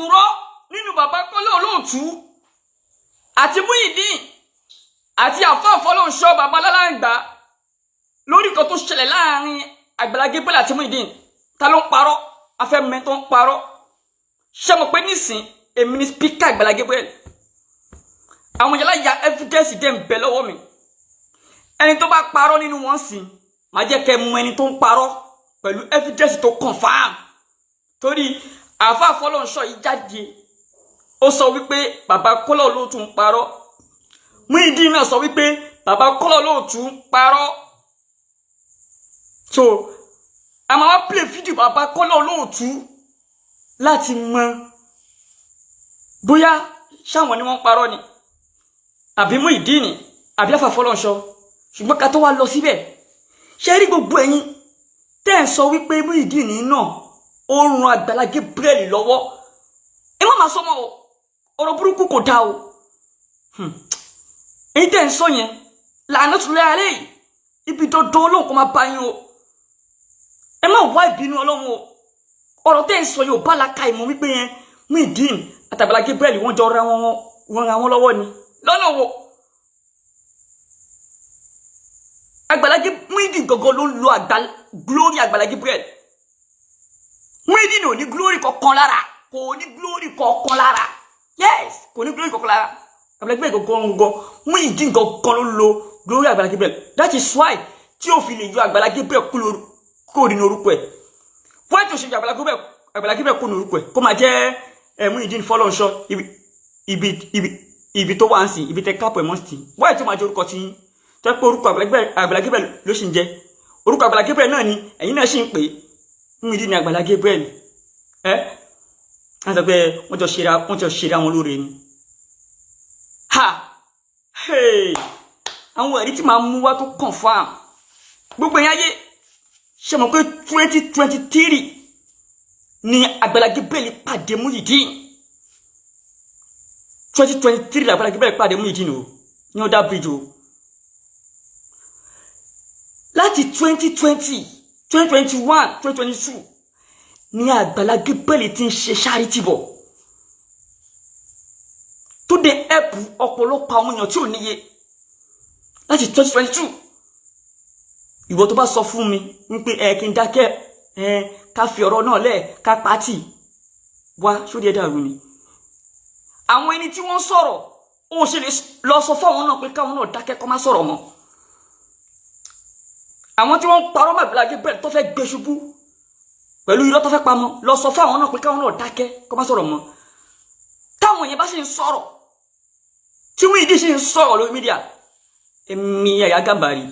purọ́ nínú bàbá Kọ́lá Olóòtú àti Muyideen àti àfáà Fọlọ́runṣọ́ bàbá Lálàǹgbá lórí nǹkan tó ṣẹlẹ̀ láàrin Àgbàlá Gabriel àti Muyideen. Ta ló ń parọ́? Afẹ́mẹ́ tó ń parọ́. Ṣé mo pé nísìn èmi ni speaker Àgbàlá Gabriel? Àwọn yàrá ya evidence dẹ̀ ń bẹ lọ́wọ́ mi. Ẹni tó bá parọ́ nínú wọn sìn máa jẹ́ kẹ́ mọ ẹni tó ń parọ́ pẹ̀lú evidence tó confirm. Torí àfáà Fọlọ́runṣọ́ yìí jáde ó sọ wípé bàbá Kọ́lá Olóòtú ń parọ́. Muyideen náà sọ wípé bàbá Kọ́lá Olóòtú ń parọ́. So a máa wá play video bàbá Kọ́lá Olóòtú láti mọ bóyá ṣáwọn ni wọ́n parọ́ ni àbí Muyideen àbí àfáà Fọlọ́runṣọ́. Ṣùgbọ́n ká tó wá lọ síbẹ̀, ṣé rí gbogbo ẹ̀yin tẹ́ ń sọ wípé Muyideen náà ó ran Àgbàlá Gabriel lọ́wọ́, ẹ má máa sọ mọ́ o, ọ̀rọ̀ burúkú kò dá o. Èyí tẹ́ ń sọ yẹn lànà tó lé alẹ́ yìí, ibi dandan Ọlọ́run kò máa bá yín o. Ẹ má wá ìbínú Ọlọ́run o. Ọ̀rọ̀ tẹ́ ń sọ yóò bá laka ìmọ̀ wípé yẹn Muyideen àti Àgbàlá Gabriel wọ́n jọ ra wọn lọ́wọ́ ni. Lọ́nà wo? Àgbàlá Muyideen gangan ló lo glory Àgbàlá Gabriel. Muyideen ò ní glory kankan lára. Kò ní glory kankan lára. Yes, kò ní glory kankan lára. Àgbàlá Gabriel gangan Muyideen gangan ló lo glory Àgbàlá Gabriel. That is why tí ó fi lè yọ Àgbàlá Gabriel kúrò nínú orúkọ ẹ̀. Why tí ó ṣe yọ Àgbàlá Gabriel kúrò nínú orúkọ ẹ̀? Kó máa jẹ́ Muyideen Fọlọ́runṣọ́ ibi tó wà ń sìn, ibi tẹ kápọ̀ ẹ̀mọ́ sí. Why tí ó máa jẹ́ orúkọ tí tó pé orúkọ Àgbàlá Gabriel ló ṣì ń jẹ́. Orúkọ Àgbàlá Gabriel náà ni ẹ̀yin náà ṣì ń pè Muyideen ní Àgbàlá Gabriel. Wọ́n sọ pé wọ́n jọ ṣera wọn lóore ni. Àwọn ẹ̀rí tí máa mú wá tó confirm gbogbo ẹ̀yin ayé ṣe mọ̀ pé 2023 ni Àgbàlá Gabriel pàdé Muyideen. 2023 ni Àgbàlá Gabriel pàdé Muyideen o ní ọ̀dà bridge o. Láti 2020, 2021, 2022 ni Àgbàlá Gabriel ti ń ṣe charity bọ̀ tó dé help ọ̀pọ̀lọpọ̀ àwọn èèyàn tí ò níye. Láti 2022 ìwọ tó bá sọ fún mi wípé kí n dákẹ́ ká fi ọ̀rọ̀ náà lẹ̀ ká pàtì wá sórí ẹ̀dá àrùn ni. Àwọn ẹni tí wọ́n sọ̀rọ̀ ó ṣe lè lọ sọ fáwọn náà pé káwọn náà dákẹ́ kó má sọ̀rọ̀ mọ́. Àwọn tí wọ́n parọ́ mọ́ Àgbàlá Gabriel tó fẹ́ gbé ṣubú pẹ̀lú irọ́ tó fẹ́ pamọ́ lọ sọ fáwọn náà pé káwọn náà dákẹ́ kó má sọ̀rọ̀ mọ́. Táwọn yẹn bá ṣe ń sọ̀rọ̀ tí Muyideen ṣe ń sọ̀rọ̀ lórí mídíà, èmi Yahya Gambari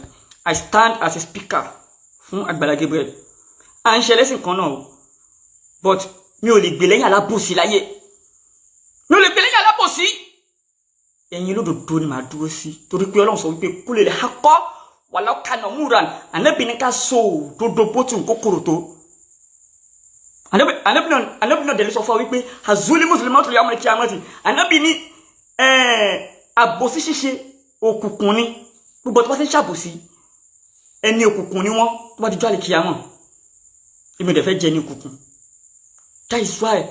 I stand as a speaker fún Àgbàlá Gabriel. À ń ṣe lẹ́sìn kan náà o, but mi ò lè gbè lẹ́yìn alábòsí láyé. Mi ò lè gbè lẹ́yìn alábòsí. Ẹ̀yin lódodo ni màá dúró sí torí pé Ọlọ́run sọ wípé kúlẹ̀ lè hakọ́ wàlá kana múran. Ànábì ní ká so òdodo bó ti ń kókòrò tó. Ànábì náà dẹ̀ sọ fún wa wípé azuli muslimatu yawmal qiyamati. Ànábì ní àbòsí ṣíṣe òkùnkùn ni. Gbogbo tó bá ti ń ṣàbòsí ẹni òkùnkùn ni wọ́n tó bá ti jọ́ àlìkìyámọ̀. Èmi ò dẹ̀ fẹ́ jẹ ní òkùnkùn. That is why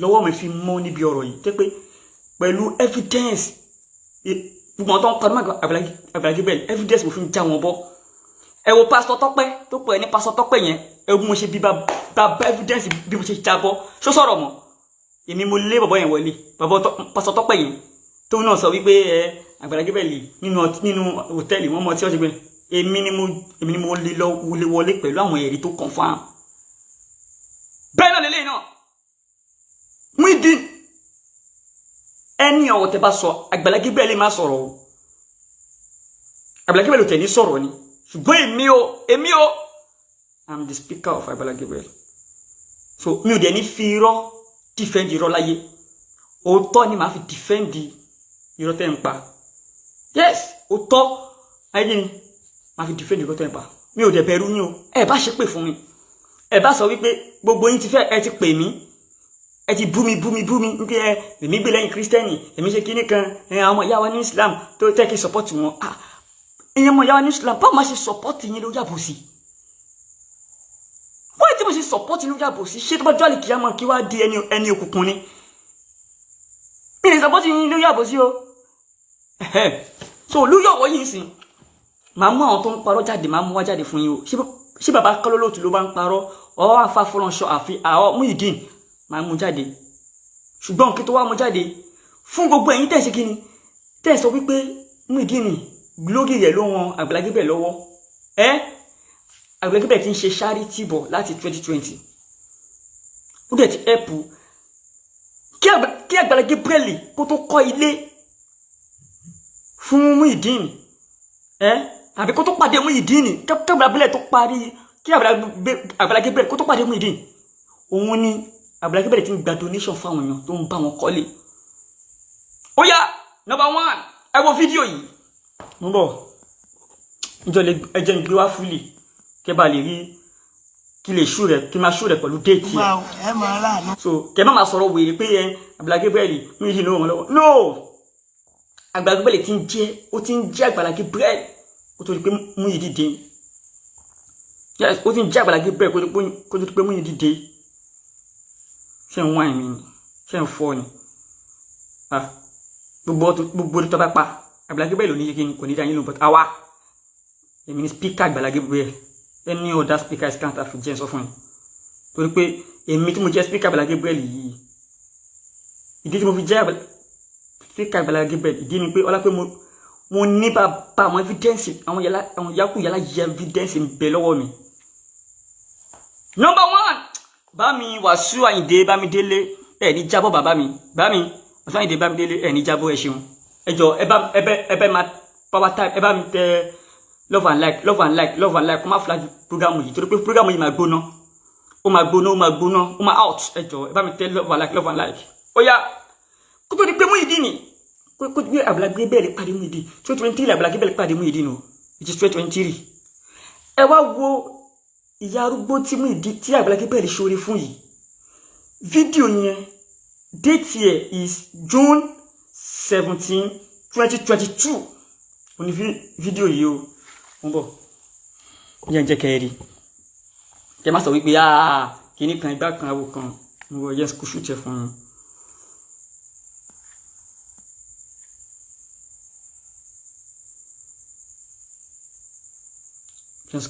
lọ́wọ́ mi fi mọ́ níbi ọ̀rọ̀ yìí tẹ́ pé pẹ̀lú evidence gbogbo tó ń kọ́ ní Àgbàlá Gabriel evidence mo fi ń já wọn bọ́. Ẹ wo pásítọ̀ Tọ́pẹ́ tó pè ní pásítọ̀ Tọ́pẹ́ yẹn, ẹ wo mo ṣe bí bá evidence bí mo ṣe já bọ́. Ṣó sọ̀rọ̀ mọ́? Èmi mo lé bàbá yẹn wọlé, bàbá pásítọ̀ Tọ́pẹ́ yẹn tó náà sọ wípé Àgbàlá Gabriel nínú hòtẹ́ẹ̀lì wọn mọ tí wọ́n ṣe gbé. Èmi ni mo lè wọlé pẹ̀lú àwọn ẹ̀rí tó confirm. Bẹ́ẹ̀ náà lélẹ́yìn náà Muyideen ẹni ọ̀rọ̀ tẹ́ bá sọ Àgbàlá Gabriel lè má sọ̀rọ̀ o. Àgbàlá Gabriel ò tẹ̀ ní sọ̀rọ̀ ni. Ṣùgbọ́n èmi o I'm the speaker of Àgbàlá Gabriel. So mi ò dẹ̀ ní fi irọ́ defend irọ́ láyé. Òótọ́ ni màá fi defend irọ́ tẹ́ ń pa. Yes, òótọ́ ayé ni màá fi defend irọ́ tẹ́ ń pa. Mi ò dẹ̀ bẹ̀rù yín o. Ẹ bá ṣe pè fún mi. Ẹ bá sọ wípé gbogbo yín ti fẹ́ ẹ ti pè mí. Ẹ ti bú mi wípé èmi gbé lẹ́yìn Kírísítẹ́nì, èmi ṣe kíní kan, àwọn ọmọ ìyá wa ní Islam tó tẹ́ kí support wọn. Ẹ̀yin ọmọ ìyá wa ní Islam báwo máa ṣe support yín lórí àbòsí? Wọ́n tí mo ṣe support yín lórí àbòsí ṣé tó bá jọ́ àlìkìyámọ̀ kí wá di ẹni òkùnkùn ni? support yín lórí àbòsí o so lórí ọ̀rọ̀ yìí sìn màá mú àwọn tó ń parọ́ jáde màá mú wá jáde fún yín o ṣé bàbá Kọ́lọ́lọ́tù ló bá ń parọ́ ọ̀ Àfà Fọlọ́runṣọ́ àfi àwọn Muyideen màá mú jáde ṣùgbọ́n kí tó wá mú jáde fún gbogbo ẹ̀yin tẹ́ ṣe kí ni tẹ́ sọ wípé Muyideen glory rẹ̀ ló wọn Agbala Gabriel lọ́wọ́ Agbala Gabriel ti ń ṣe charity bọ̀ láti 2020 ó dẹ̀ ti ẹ̀pù kí Agbala Gabriel kó tó kọ́ ilé fún Muyideen àbí kó tó pàdé Muyideen kí Agbala Gabriel tó parí kí Agbala Gabriel kó tó pàdé Muyideen òun ni Agbala Gabriel ti ń gba donation fún àwọn èèyàn tó ń bá wọn kọ́lé ó yá number 1 ẹ wo fídíò yìí mo bọ̀ ìjọ lè ẹjẹ́ ń gbé wá fúlì kẹ́ bá lè rí kí lè ṣú rẹ̀ kí máa ṣú rẹ̀ pẹ̀lú déètì ẹ̀ so kẹ́ má máa sọ̀rọ̀ wèrè pé Agbala Gabriel Muyideen ló wọn lọ́wọ́ no Agbala Gabriel ti ń jẹ́ Agbala Gabriel kó tó di pé Muyideen dé yes ó ti ń jẹ́ Agbala Gabriel kó tó di pé Muyideen dé ṣé ń wá ẹ̀mí ni ṣé ń fọ́ ni gbogbo tó bá pa Agbala Gabriel ló ní yé kò ní dá yín lóhùn but àwa èmi ni speaker Agbala Gabriel any other speaker is can't have jẹ́ sọ fún yín torí pé èmi tí mo jẹ́ speaker Agbala Gabriel yìí ìdí tí mo fi jẹ́ speaker Agbala Gabriel ìdí ni pé ọlá pé mo ní bàbá àwọn evidence àwọn yakú yàrá yẹ evidence ń bẹ lọ́wọ́ mi. number 1 bá mi Wasiu Ayinde Bámidélé ní jábọ̀ bàbá mi bá mi Wasiu Ayinde Bámidélé ní jábọ̀ ẹ ṣeun ẹ jọ ẹ bá ma power time ẹ bá mi tẹ love and like kó má flag program yìí torí pé program yìí máa gbóná ó máa out ẹ jọ ẹ bá mi tẹ love and like ó yá kó tó di pé Muyideen kó tó di pé Agbala Gabriel pàdé Muyideen 2023 Agbala Gabriel pàdé Muyideen o it is 2023 ẹ wá wo ìyá arúgbó tí Agbala Gabriel ṣoore fún yìí fídíò yẹn date here is June 17 2022 ó ní fídíò yìí o ń bọ̀ yẹn jẹ́ kẹ́rì kẹ́ má sọ wípé kìíní kan ìgbà kan àwò kan mo wọ yẹn kò ṣùtẹ̀ fún mi.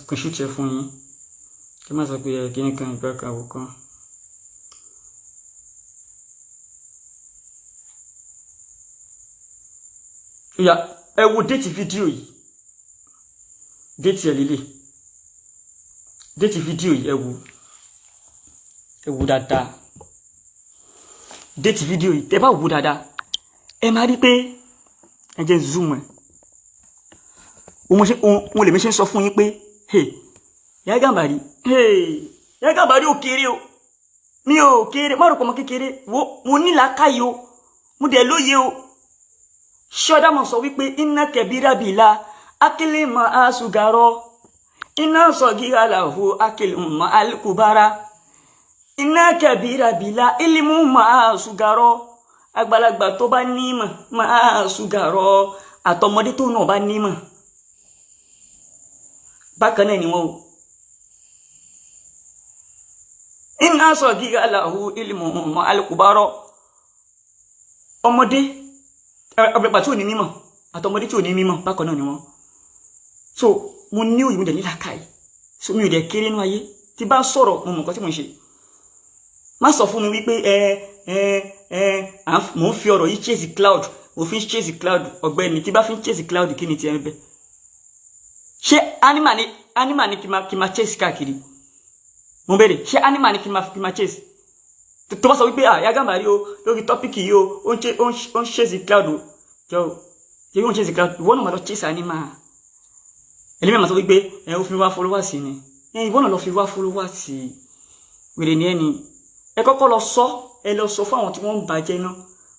kò ṣùtẹ̀ fún yín kẹ́ má sọ pé kìíní kan ìgbà kan àwò kan. Oya ẹ wo déètì fídíò yìí déètì ẹ lílé déètì fídíò yìí ẹ wo dáadáa déètì fídíò yìí tẹ́ bá wo dáadáa ẹ máa rí pé ẹ jẹ́ zoom ẹ òun lè mi ṣe ń sọ fún yín pé Yahya Gambari ò kéré o mi ò kéré má rò pọ̀ mọ́ kékeré mo ní làákàyè o mo dẹ̀ lóye o ṣọ́dá mọ̀ sọ wípé iná kẹbíra bìlá akílì mọ́ àṣùgárọ́ iná sọ̀gíra làhù akílì mọ́ alìkùbára iná kẹbíra bìlá ilmú mọ́ àṣùgárọ́ àgbàlagbà tó bá nímọ̀ mọ́ àṣùgárọ́ àtọmọdé tó náà bá nímọ̀ bákan náà ni wọ́n o iná sọ̀gíra làhù ilmú mọ́ alìkùbárọ́ ọmọdé àgbàlagbà tí ò ní mímọ̀ àtọmọdé tí ò ní mímọ̀ bákan náà ni wọ́n so mo ní òye mo dẹ̀ nílà káì so mi ò dẹ̀ kéré nínú ayé tí bá sọ̀rọ̀ mo mọ̀ nǹkan tí mo ń ṣe má sọ fún mi wípé mo ń fi ọ̀rọ̀ yìí chase cloud mo fi ń chase cloud ọ̀gbẹ́ni tí bá fi ń chase cloud kí ni ti ẹ bẹ ṣé animal ni kí ma chase káàkiri mo bẹ̀rẹ̀ ṣé animal ni kí ma chase tó bá sọ wípé Yahya Gambari o lórí tọ́pìkì yìí o ó ń chase cloud o jọ ṣe bí wọ́n chase cloud ìwọ náà máa lọ chase animal ẹlẹ́mẹ̀ máa sọ wípé ó fi wá followers ni ìwọ náà lọ fi wá followers wèrè ní ẹni ẹ kọ́kọ́ lọ sọ fún àwọn tí wọ́n ń bàjẹ́ náà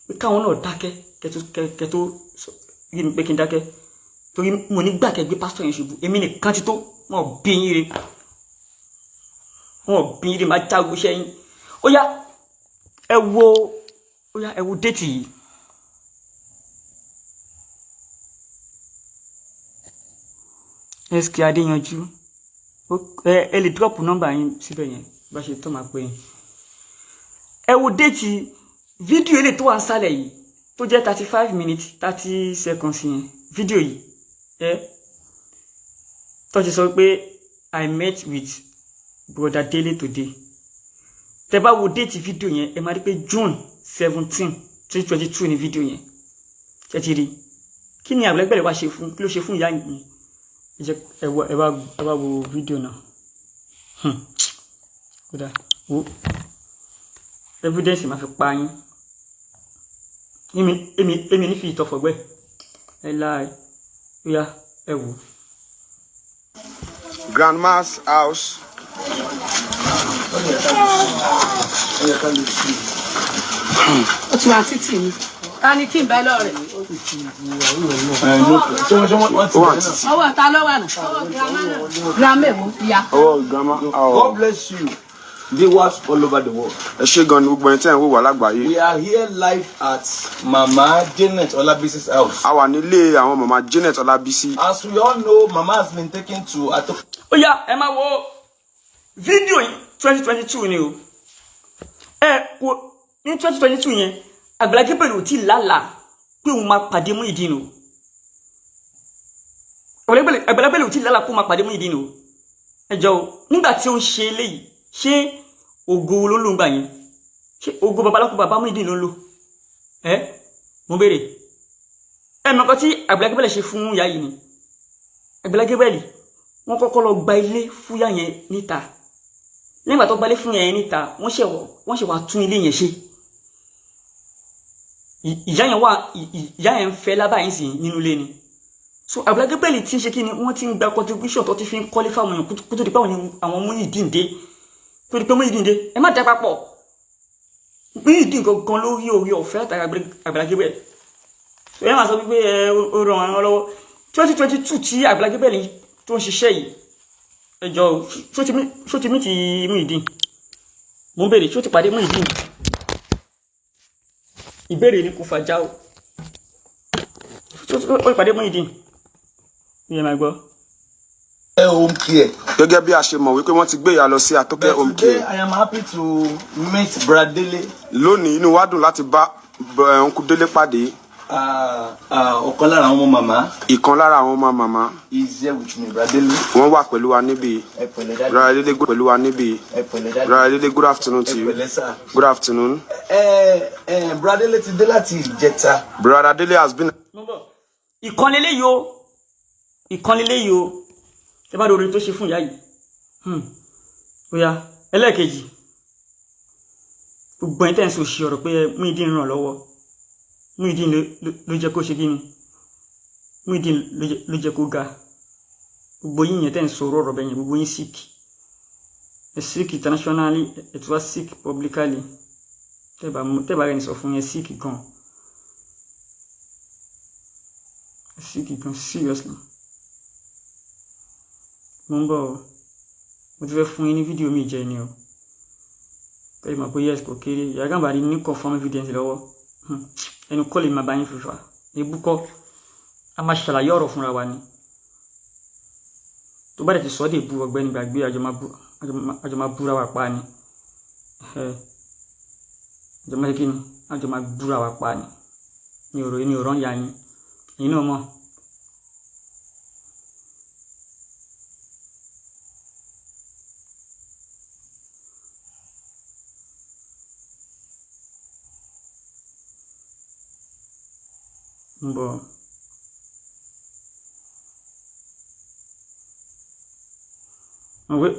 pé káwọn náà dákẹ́ kẹtó rí mi pé kí n dákẹ́ torí mo ní gbà kẹgbẹ́ pásítọ̀ yẹn ṣubú èmi nìkan ti tó wọn bí yín re máa jágbó sẹ́yìn ó yá ẹ wo déètì yìí SK Adéyanjú ẹ lè drop nọ́mbà yín síbẹ̀ yẹn bá ṣe tó máa pè yín ẹ wo déètì fídíò ilé tó wà ń sálẹ̀ yìí tó jẹ́ 35 minutes 30 seconds yẹn fídíò yìí tó ti sọ pé I met with brother Dele today. Tẹ́ bá wo date fídíò yẹn ẹ máa rí pé June 17 2022 ni fídíò yẹn. Ṣé ti rí kí ni Agbala wá ṣe fún kí ló ṣe fún ìyá yìí ẹ wá wo fídíò náà. Kódà wo evidence máa fi pa yín. Èmi ní fi ìtọ́fọ̀gbẹ́ ẹ láì ó yá ẹ wò. Grandma's house. Ó ti wá títì ni. Ta ni kí n bẹ lọ rẹ̀? Ọwọ́ ta ló wà náà? Ọwọ́ grandma náà. Grandma èwo ìyá. Ọwọ́ grandma. God bless you. Viewers all over the world. Ẹ ṣé gan ni gbogbo ẹni tí ẹ ń wò wá lágbàáyé. We are here live at Mama Janet Olabisi's house. A wà nílé àwọn mama Janet Olabisi. As we all know, Mama has been taken to Ato. Ó yá ẹ máa wo fídíò yìí 2022 ni o. Wo ní 2022 yẹn Agbala Gabriel ò tí lálàá pé òun máa pàdé Muyideen o. Agbala Gabriel ò tí lálàá pé òun máa pàdé Muyideen o. Ẹ jọ̀ọ́ nígbà tí ó ń ṣe eléyìí ṣé ògo ló ń lò ńgbà yẹn ṣé ògo babaláko bàbá Muyideen ló ń lò mo béèrè mọ̀ kan tí Agbala Gabriel ṣe fún ìyá yìí ni Agbala Gabriel wọ́n kọ́kọ́ lọ gba ilé fún ìyá yẹn níta nígbà tó gba ilé fún ìyá yẹn níta wọ́n ṣe wá tún ilé yẹn ṣe ìyá yẹn ń fẹ́ lábàáyín sí nínú ilé ni so Agbala Gabriel tí ń ṣe kí ni wọ́n ti ń gba contribution tó ti fi ń kọ́lé fáwọn èèyàn kó tó di pé àwọn Muyideen dé tó di pé Muyideen dé ẹ má dá papọ̀ Muyideen gangan ló rí orí ọ̀fẹ́ àtàrà Agbala Gabriel so ẹ máa sọ wípé ó ràn án lọ́wọ́ 2022 tí Agbala Gabriel tó ń ṣiṣẹ́ yìí ẹ jọ̀ọ́ ṣó ti mí ti Muyideen mo ń béèrè ṣó ti pàdé Muyideen ìbéèrè ni kò fàjà o ó ìpàdé Muyideen ní ẹ máa gbọ́. Home care. Gẹ́gẹ́ bí a ṣe mọ̀ wípé wọ́n ti gbé ìyá lọ sí Atoke home care. Today I am happy to meet Brother Dele. Lónìí inú wa dùn láti bá Uncle Dele pàdé. Ọ̀kan lára àwọn ọmọ màmá. Ìkan lára àwọn ọmọ màmá. Is here with me, Brother Dele. Wọ́n wà pẹ̀lú wa níbí. Brother Dele pẹ̀lú wa níbí. Brother Dele, good afternoon to you. Good afternoon. Brother Dele ti dé láti Ìjẹ̀ta. Brother Dele has been. Ìkan lélẹ́yìí o ẹ bá lórí tó ṣe fún ìyá yìí ó yá ẹlẹ́ẹ̀kejì gbogbo ẹni tẹ́ ń sọ òṣì ọ̀rọ̀ pé Muyideen ràn lọ́wọ́ Muyideen ló jẹ́ kó ṣe kí ni Muyideen ló jẹ́ kó ga gbogbo yín yẹn tẹ́ ń sọ ọ̀rọ̀ bẹ́yẹn gbogbo yín sick ẹ sick internationally ẹ tún wá sick publicly tẹ́ bá rẹ̀ ní sọ fún yẹn sick gan seriously mo ń bọ̀ mo ti fẹ́ fún yín ní fídíò mi jẹ ni o kẹ́lì mọ̀ pé yes kò kéré Ìyá Gàmbàrí ní confirm evidence lọ́wọ́ ẹnu kọ́ lè máa bá yín fífa ebú kọ́ a máa ṣàlàyé ọ̀rọ̀ fúnra wa ni tó bá dẹ̀ ti sọ́ dé bu ọ̀gbẹ́ni gbàgbé àjọ máa búra wa pa ni àjọ máa kí ni àjọ máa búra wa pa ni ní ọ̀rọ̀ ń ya yín èyí náà mọ̀. Bọ̀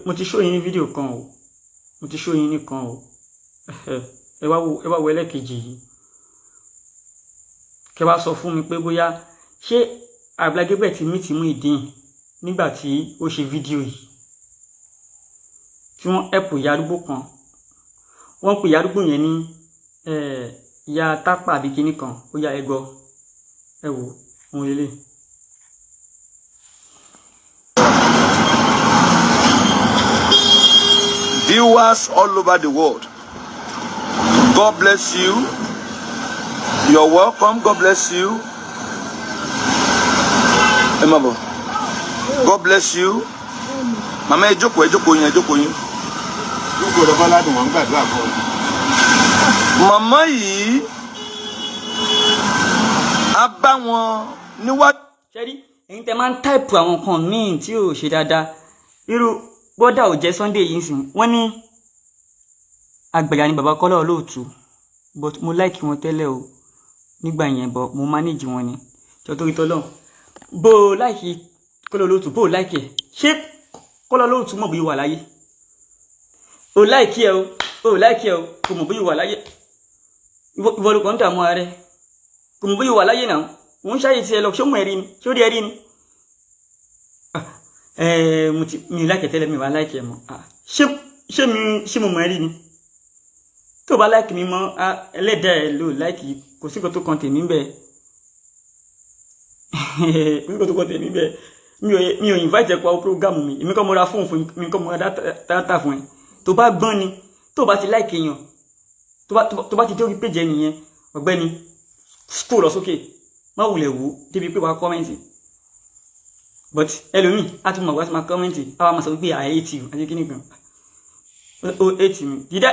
mo ti show yín ní fídíò kan o mo ti show yín ní kan o ẹ wá wo ẹlẹ́kejì yìí kẹ́ wá sọ fún mi pé bóyá ṣé Agbala Gabriel ti mí ti Muyideen nígbà tí ó ṣe fídíò yìí tí wọ́n ẹ̀pù ìyá arúgbó kan wọ́n pè ìyá arúgbó yẹn ní ìyá tápà àbí kinní kan ó yá ẹgbọ́ ẹ wò ohun lélẹ̀. Viewers all over the world, God bless you. You're welcome. God bless you. God bless you. Mama, ẹ jókòó yín, ẹ jókòó yín. Jókòó lọ bá ládùn wọn gbàdúrà fún ọ. Mama yìí a bá wọn níwájú. Ṣẹ́rí ẹ̀yin tẹ́ máa ń táìpù àwọn kan míì tí ò ṣe dáadáa irú bọ́dà ò jẹ́ Sunday yìí sìn wọ́n ní àgbàyà ni bàbá Kọ́lá Olóòtú but mo like wọn tẹ́lẹ̀ o nígbà yẹn but mo manage wọn ni tó torí tọ́lọ́ bó like Kọ́lá Olóòtú bó like ẹ̀ ṣé Kọ́lá Olóòtú mọ̀ bí wà láyé o like ẹ o like ẹ o kò mọ̀ bí wà láyé ìwọ ló kàn ń dààmú ara rẹ kò mọ̀ bí wà láyé náà wọ́n ṣáyé tí ẹ lọ ṣó mọ̀ ẹ̀rí ni ṣó rí ẹ̀rí ni mi like tẹ́lẹ̀ mi wà like ẹ mọ́ ṣé mo mọ̀ ẹ̀rí ni tó bá like mi mọ́ ẹlẹ́dàá ẹ lò like kò sí kò tó kan tèmi bẹ́ẹ̀ kò sí kò tó kan tèmi bẹ́ẹ̀ mi ò invite ẹ pa program mi èmi kọ́ mo ra fóònù fún mi kọ́ mo ra data fún ẹ tó bá gbọ́n ni tó bá ti like èèyàn tó bá ti dé orí page ẹnìyẹn ọ̀gbẹ́ni scroll lọ sókè má wulẹ̀ wò débi pé wàá kọ́mẹ́ǹtì but ẹlòmíì á tún mọ̀ wá sí máa kọ́mẹ́ǹtì á wá máa sọ pé I hate you àti kíní kan ó hate mi dídá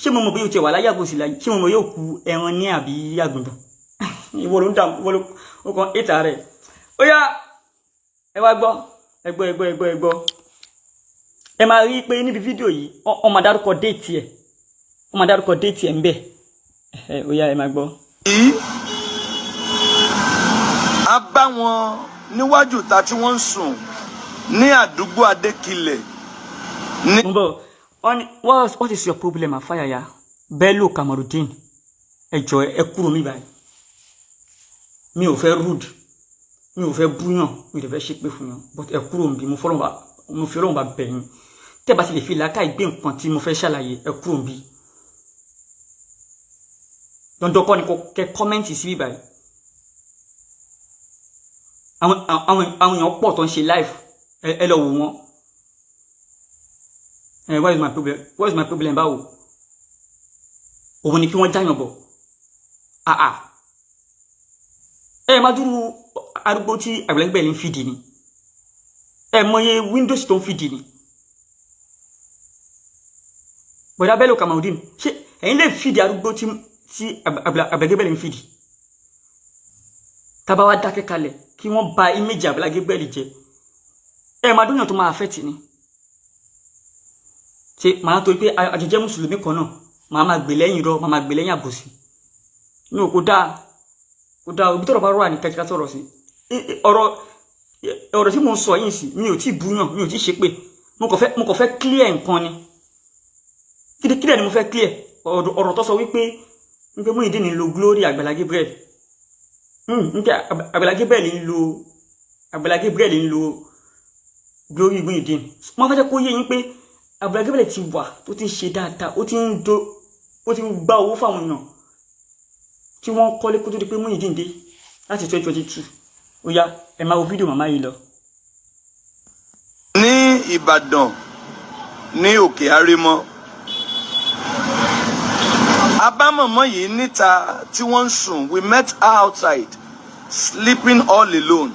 ṣé mo mọ̀ bí o ti wà láyé àgbòsí láyé ṣé mo mọ̀ yóò ku ẹran ní àbí àgùntàn ìwọ ló ń dààmú ìwọ ló ó kàn éta rẹ̀ ó yá ẹ wá gbọ́ ẹgbọ́ ẹ máa rí pé níbi fídíò yìí ó máa dárúkọ déètì ẹ̀ ń bẹ̀ ó yá ẹ máa gbọ́. a bá wọn níwájú ta tí wọ́n ń sùn ní àdúgbò Adékilẹ̀. What is your problem, Afáyàyà? Bello Kamarudeen. Ẹ jọ̀ọ́ ẹ kúrò mi báyìí. Mi ò fẹ́ rude. Mi ò fẹ́ búyàn, mi ò fẹ́ ṣépè fún yàn. But ẹ kúrò mi, mo fi Ọlọ́run bá bẹ̀ yín. Tẹ́ bá sì lè fi làákàyè gbé nǹkan tí mo fẹ́ ṣàlàyé, ẹ kúrò mi. Dandan kọ́ ni kẹ́ kọ́mẹ́ǹtì sí báyìí. Àwọn èèyàn pọ̀ tó ń ṣe live. Ẹ lọ wò wọ́n. What is my problem? What is my problem báwo? Òun ni kí wọ́n jáyàn bọ̀. Má dúró arúgbó tí àgbẹ̀lẹ́gbẹ̀ ń fìdí ni. Mọye Windows tó ń fìdí ni. Bọ̀dá Bello Kamarudeen, ṣé ẹ̀yin lè fìdí arúgbó tí àgbẹ̀lẹ́gbẹ̀ ń fìdí? Tábà wá dákẹ́ kalẹ̀ kí wọ́n ba image àgbẹ̀lẹ́gbẹ̀ jẹ́. Má dúnyàn tó máa affect ni. Ṣé màá tó pé àjẹjẹ́ mùsùlùmí kan náà màá gbè lẹ́yìn irọ́ màá gbè lẹ́yìn àbòsí ní kò dáa òbí tọ́rọ̀ bá rọ́ àní kẹ́kẹ́ sọ̀rọ̀ sí ọ̀rọ̀ tí mo ń sọ yìí sí mi ò tí búyàn mi ò tí ṣépè mo kàn fẹ́ clear nǹkan ni kílẹ̀ ni mo fẹ́ clear ọ̀rọ̀ tó sọ wípé Muyideen ń lo glory Àgbàlá Gabriel Àgbàlá Gabriel ń lo glory Muyideen mo fẹ́ jẹ́ kó yé yín pé Àgbàlá Gabriel ti wà tó ti ń ṣe dáadáa ó ti ń gba owó fáwọn èèyàn tí wọ́n kọ́lé kó tó di pé Muyideen dé láti 2022 ó yá ẹ máa wo fídíò màmá yìí lọ. ní Ìbàdàn ní Òkè Àrèmọ abámọ̀mọ́ yìí níta tí wọ́n ń sùn we met her outside sleeping all alone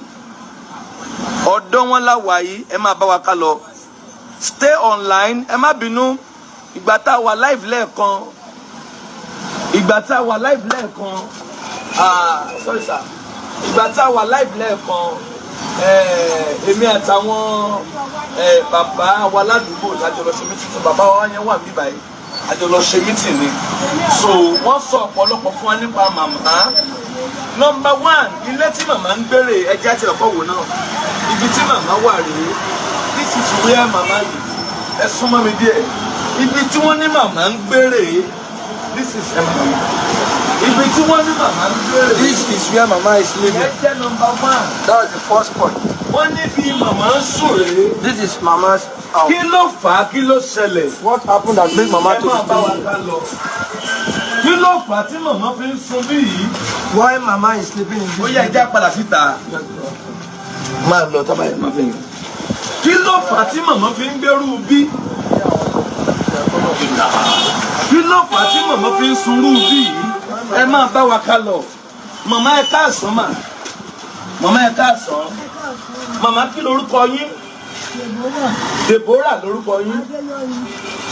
ọ̀dọ̀ wọn láwa yìí ẹ máa bá wa ká lọ. Stay online ẹ má bínú ìgbà tá a wà live lẹ́ẹ̀kan sorry sir ìgbà tá a wà live lẹ́ẹ̀kan èmi àtàwọn bàbá wa ládùúgbò lájọ lọ ṣe mítìn bàbá wa yẹn wà níbí báyìí àjọ lọ ṣe mítìn ni so wọ́n sọ ọ̀pọ̀lọpọ̀ fún wa nípa màmá. Number 1 ilé tí màmá ń gbére ẹjẹ́ àti ọ̀pọ̀ wò náà ibi tí màmá wà rèé. This is where mama lives. Ẹ súnmọ́ mi díẹ̀. Ibi tí wọ́n ní màmá ń gbére. This is mama. Ibi tí wọ́n ní màmá ń gbére. This is where mama is living. Ẹ jẹ́ number 1. That was the first point. Wọ́n ní bí màmá ń sùn rèé. This is mama's house. Kí ló fà á? Kí ló ṣẹlẹ̀? What happened that made mama to sleep? Kí ló fà á tí màmá fi ń sùn bí yìí? Why mama is sleeping in this? Ó yẹ ẹja padà síta. Máa lọ tábà yẹn máa fi yẹn. Kí ló fà á tí màmá fi ń gbèrú bí? Kí ló fà á tí màmá fi ń sunrú bí yìí? Ẹ máa bá wa ká lọ. Màmá ẹ káàsán mà. Màmá ẹ káàsán. Màmá kí lorúkọ yín? Deborah lorúkọ yín.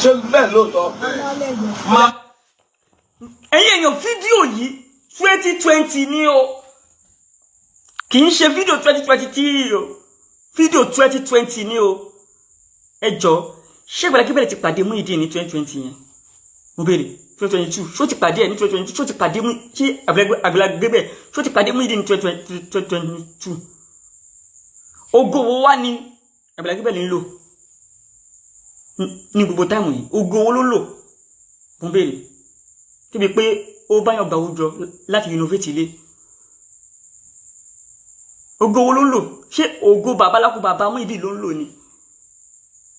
Ṣé bẹ́ẹ̀ lóòótọ́? Ẹ̀yin èèyàn fídíò yìí 2020 ni o. kì í ṣe fídíò 2023 o fídíò 2020 ni o ẹ jọ̀ọ́ ṣé Agbala Gabriel ti pàdé Muyideen ní 2020 yẹn mo béèrè 2022 ṣó ti pàdé ẹ ní 2022 ṣó ti pàdé ṣé Agbala Gabriel ṣó ti pàdé Muyideen ní 2022 ògo wo wá ní Agbala Gabriel ń lò ní gbogbo táìmù yìí ògo wo ló lò mo béèrè kíbi pé ó báyọ̀ gbà wújọ láti innovate ilé ògo wo ló ń lò ṣé ògo babaláku bàbá Muyideen ló ń lò ni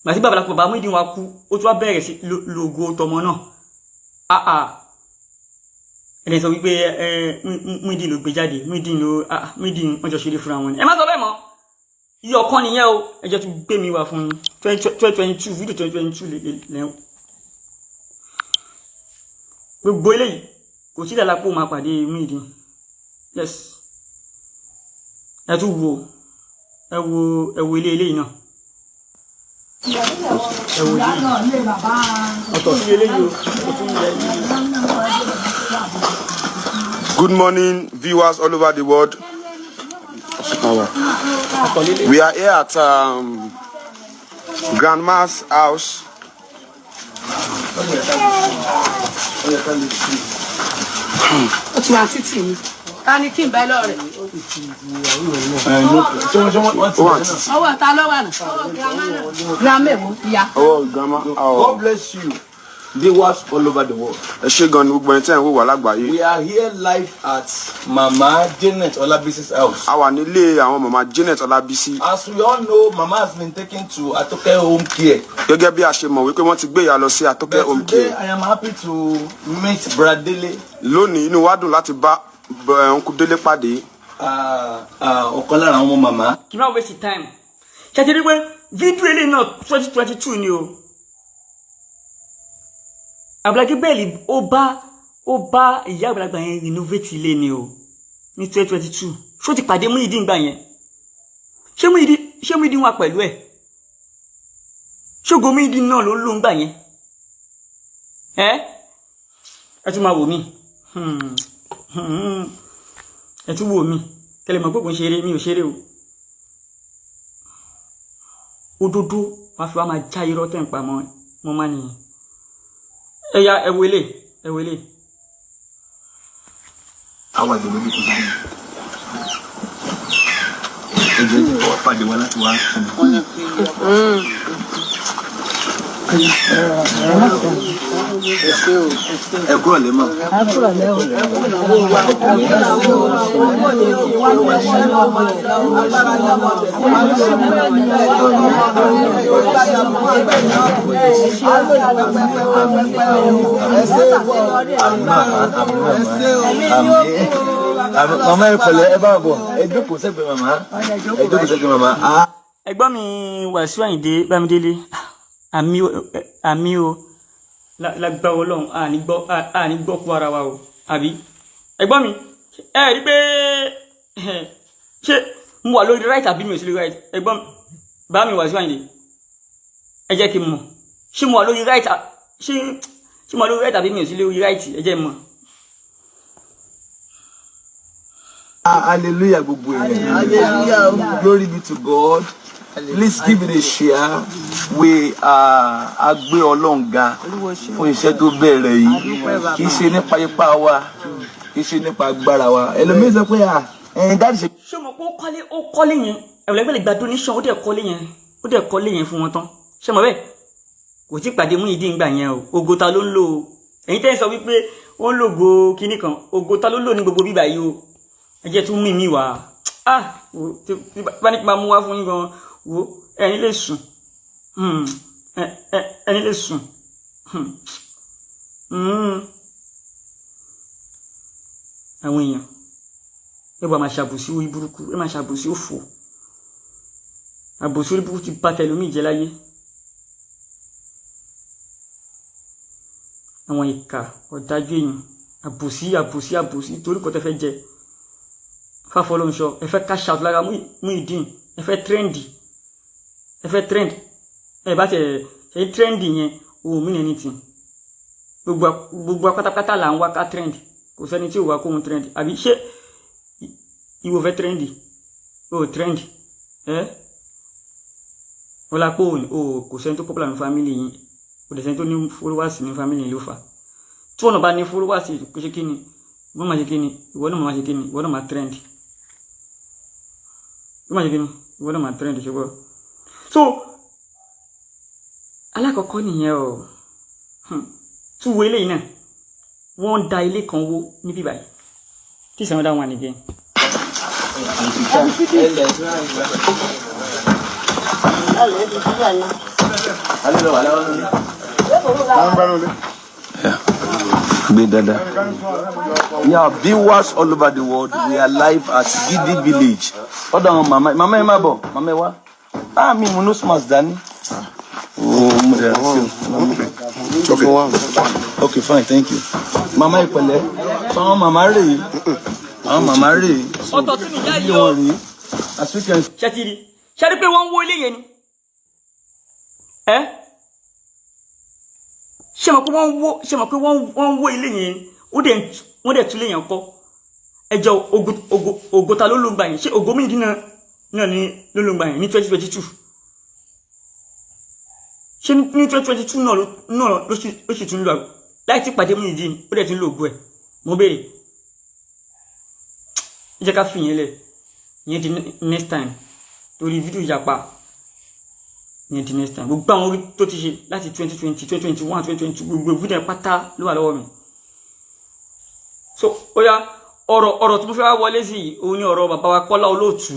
màtí babaláku bàbá Muyideen wa kú ó tún wá bẹ̀rẹ̀ sí lògo tọmọ náà ẹni sọ wípé Muyideen ló gbé jáde Muyideen wọ́n jọ ṣeré fúnra wọn ni ẹ má sọ bẹ́ẹ̀ mọ́ iye ọ̀kan nìyẹn o ẹjọ́ tún gbé mi wá fún 2022 fídíò 2022 lẹ́wọ̀n gbogbo eléyìí kò sí dàlápò máa pàdé Muyideen yes ẹ tún wo ẹ wo eléyìí náà ẹ wo eléyìí ọ̀tọ̀ sí eléyìí o ọ̀tọ̀ tún yẹ eléyìí. Good morning, viewers all over the world. We are here at Grandma's house. ó ti wá títì mi ta ni kí n bẹ lọ rẹ ọwọ́ ta ló wà náà grandma èwo ìyá. Oh, Grandma. God bless you. Viewers all over the world. Ẹ ṣé gan ni gbogbo ẹni tí ẹ ń wò wá lágbàáyé. We are here live at Mama Janet Olabisi's house. A wà nílé àwọn mama Janet Olabisi. As we all know, Mama has been taken to Atoke Home Care. Gẹ́gẹ́ bí a ṣe mọ̀ wípé wọ́n ti gbé ìyá lọ sí Atoke But Home today, Care. I am happy to meet Bradele. Lónìí inú wa dùn láti bá Uncle Délé pàdé. Ọ̀kan lára àwọn ọmọ màmá. kì í má waste time ṣe ti rí pé fídíò eléyìí náà 2022 ni o Agbala Gabriel ó bá ìyá àgbàlagbà yẹn innovate ilé ni o ní 2022 ṣó ti pàdé Muyideen gbà yẹn ṣé Muyideen wà pẹ̀lú ẹ̀ ṣógo Muyideen náà ló ń lò ń gbà yẹn ẹ tún máa wò mí ẹ tún wò mí kẹlẹ̀ mọ̀ pé kò ń ṣeré mi ò ṣeré o òdodo wàá fi wá máa já irọ́ tẹ̀ ń pa mọ́ má nìyẹn ẹ̀yà ẹ̀wẹ̀lẹ̀ Àwọn ìdòwò ní kúrò. Ẹjọ́ ìjọba pàdé wa láti wá kí ẹ kúrò lé mọ́. Mama ẹ pẹ̀lẹ́ ẹ bá bọ̀ ẹ jókòó sẹ́gbẹ̀ẹ́ màmá ẹ jókòó sẹ́gbẹ̀ẹ́ màmá. ẹ̀gbọ́n mi Wàsíù Àyìndé Bámidélé àmì o lágbára Ọlọ́run àní gbọ́ kú ara wa o àbí ẹ̀gbọ́n mi ẹ rí pé ṣé mo wà lórí right àbí mi ò sí lórí right ẹ̀gbọ́n bá mi Wàsíù Àyìndé ẹ jẹ́ kí n mọ̀ ṣé mo wà lórí right ṣé mo wà lórí right àbí mi ò sí lórí right ẹ jẹ́ mọ̀. Hallelujah, gbogbo èèyàn. Hallelujah. Glory be to God. Please give it a share. We a gbé Ọlọ́run ga fún iṣẹ́ tó bẹ̀rẹ̀ yìí. Kì í ṣe nípa ipá wa, kì í ṣe nípa agbára wa. Ẹlòmíì sọ pé dáàdì ṣe. ṣé mo kó kọ́lé yẹn ẹ̀wọ̀lẹ́gbẹ̀lẹ̀ gba donation ó dẹ̀ kọ́lé yẹn fún wọn tán ṣé mo bẹ́ẹ̀ kò tí pàdé Muyideen gbà yẹn o ògo ta ló ń lò o ẹ̀yin tẹ́ ń sọ wípé ó ń lògo kinní kan ògo ta ló ń lò ní gbogbo bíbá yìí o ẹ jẹ́ tún mímí wá bá ní kí n máa mú wá fún yín gan wo ẹni lè sùn ẹni lè sùn àwọn èèyàn ẹ bá máa ṣàbòsí orí burúkú ẹ máa ṣàbòsí òfò àbòsí orí burúkú ti bá tẹlómi jẹ láyé àwọn ìkà ọ̀dájú èèyàn àbòsí torí kò tẹ́ fẹ́ jẹ Fáfọlọ́runṣọ ẹ fẹ́ cash out lára Muyideen ẹ fẹ́ trend ẹ bá tẹ̀ ṣe trend yẹn òun mean anything gbogbo pátápátá là ń wá ká trend kò sẹ́ni tí ò wá kóhun trend àbí ṣé ìwọ fẹ́ trend o trend o la po o kò sẹ́ni tó popular ní family yín kò dẹ̀ sẹ́ni tó ní followers ní family yín ló fà tí wọ́n bá ní followers kò ṣe kíni wọ́n máa ṣe kíni ìwọ náà máa ṣe kíni ìwọ náà máa trend wọ́n máa ṣe kíni ìwọ náà máa trend ṣùgbọ́n so alákọ̀ọ́kọ́ nìyẹn o tún wo eléyìí náà wọ́n da ilé kan wó níbí báyìí tí sẹ́wọ́n dá wọn again. Yeah, viewers all over the world, we are live at Gidi Village. Hold on, Mama. Mama, Mama, Mama, what? Ah, me, no smash, Danny. Okay, fine, thank you. Mama, Ipele. So, Mama, Ray. Ah, Mama, Ray. Ọ̀tọ̀ tún ni ya yo. As we can. Ṣé rí pé wọ́n wó ilé yẹn ni? Ṣé mọ̀ pé wọ́n wó ilé yẹn wọ́n dẹ̀ tún lé yẹn kọ́. Ẹjọ́ Ògòta ló ló ń gbà yẹn. Ṣé Ògòmìnì náà ni ló ló ń gbà yẹn ní 2022? Ṣé ní 2022 náà ló sì tún lò láì tí pàdé mú ìdí ó dẹ̀ tún lò ògbó ẹ̀. Mo béèrè. Ẹ jẹ́ ká fi yẹn lẹ̀. Yẹn di next time. Torí fídíò ìjàpá. Yẹn di next time. Gbogbo àwọn orí tó ti ṣe láti 2020, 2021, 2022 gbogbo fídíò pátá ló wà lọ́wọ́ mi. So, ó yá ọ̀rọ̀ tó fẹ́ wá wọlé sí òun ni ọ̀rọ̀ bàbá wa Kọ́lá Olóòtú